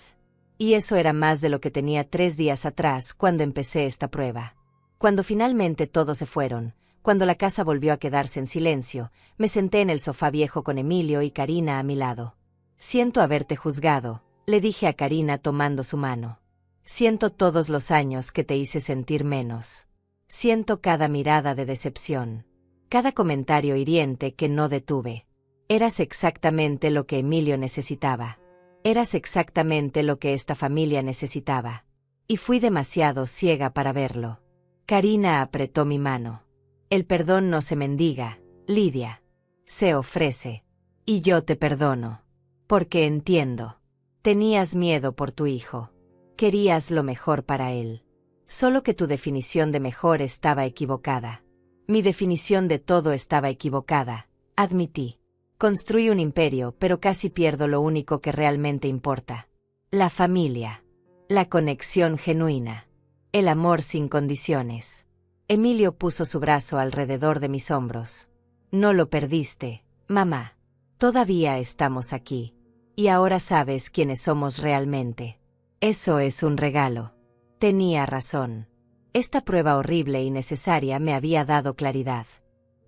S1: Y eso era más de lo que tenía 3 días atrás cuando empecé esta prueba. Cuando finalmente todos se fueron, cuando la casa volvió a quedarse en silencio, me senté en el sofá viejo con Emilio y Karina a mi lado. Siento haberte juzgado, le dije a Karina tomando su mano. Siento todos los años que te hice sentir menos. Siento cada mirada de decepción. Cada comentario hiriente que no detuve. Eras exactamente lo que Emilio necesitaba. Eras exactamente lo que esta familia necesitaba. Y fui demasiado ciega para verlo. Karina apretó mi mano. El perdón no se mendiga, Lidia. Se ofrece. Y yo te perdono. Porque entiendo. Tenías miedo por tu hijo. Querías lo mejor para él. Solo que tu definición de mejor estaba equivocada. Mi definición de todo estaba equivocada, admití. Construí un imperio, pero casi pierdo lo único que realmente importa. La familia. La conexión genuina. El amor sin condiciones. Emilio puso su brazo alrededor de mis hombros. No lo perdiste, mamá. Todavía estamos aquí. Y ahora sabes quiénes somos realmente. Eso es un regalo. Tenía razón. Esta prueba horrible y necesaria me había dado claridad.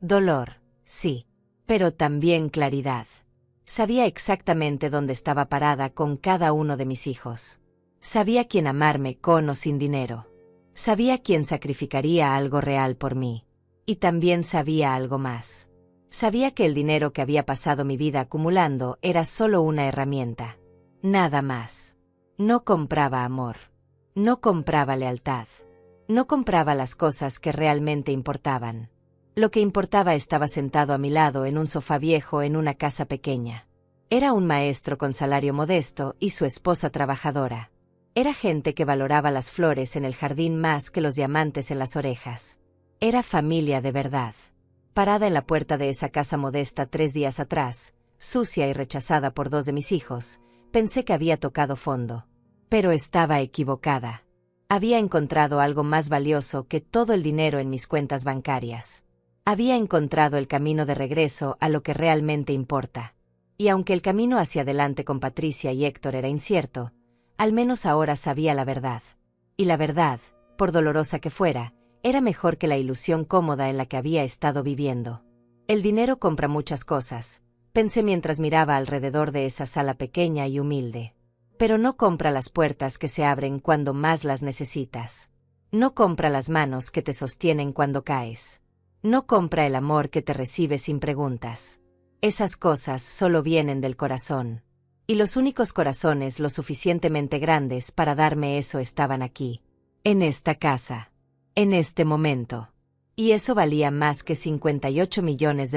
S1: Dolor, sí. Pero también claridad. Sabía exactamente dónde estaba parada con cada uno de mis hijos. Sabía quién amarme con o sin dinero. Sabía quién sacrificaría algo real por mí. Y también sabía algo más. Sabía que el dinero que había pasado mi vida acumulando era solo una herramienta. Nada más. No compraba amor. No compraba lealtad. No compraba las cosas que realmente importaban. Lo que importaba estaba sentado a mi lado en un sofá viejo en una casa pequeña. Era un maestro con salario modesto y su esposa trabajadora. Era gente que valoraba las flores en el jardín más que los diamantes en las orejas. Era familia de verdad. Parada en la puerta de esa casa modesta 3 días atrás, sucia y rechazada por 2 de mis hijos, pensé que había tocado fondo. Pero estaba equivocada. Había encontrado algo más valioso que todo el dinero en mis cuentas bancarias. Había encontrado el camino de regreso a lo que realmente importa. Y aunque el camino hacia adelante con Patricia y Héctor era incierto, al menos ahora sabía la verdad. Y la verdad, por dolorosa que fuera, era mejor que la ilusión cómoda en la que había estado viviendo. El dinero compra muchas cosas, pensé mientras miraba alrededor de esa sala pequeña y humilde. Pero no compra las puertas que se abren cuando más las necesitas. No compra las manos que te sostienen cuando caes. No compra el amor que te recibe sin preguntas. Esas cosas solo vienen del corazón. Y los únicos corazones lo suficientemente grandes para darme eso estaban aquí. En esta casa. En este momento. Y eso valía más que $58 millones.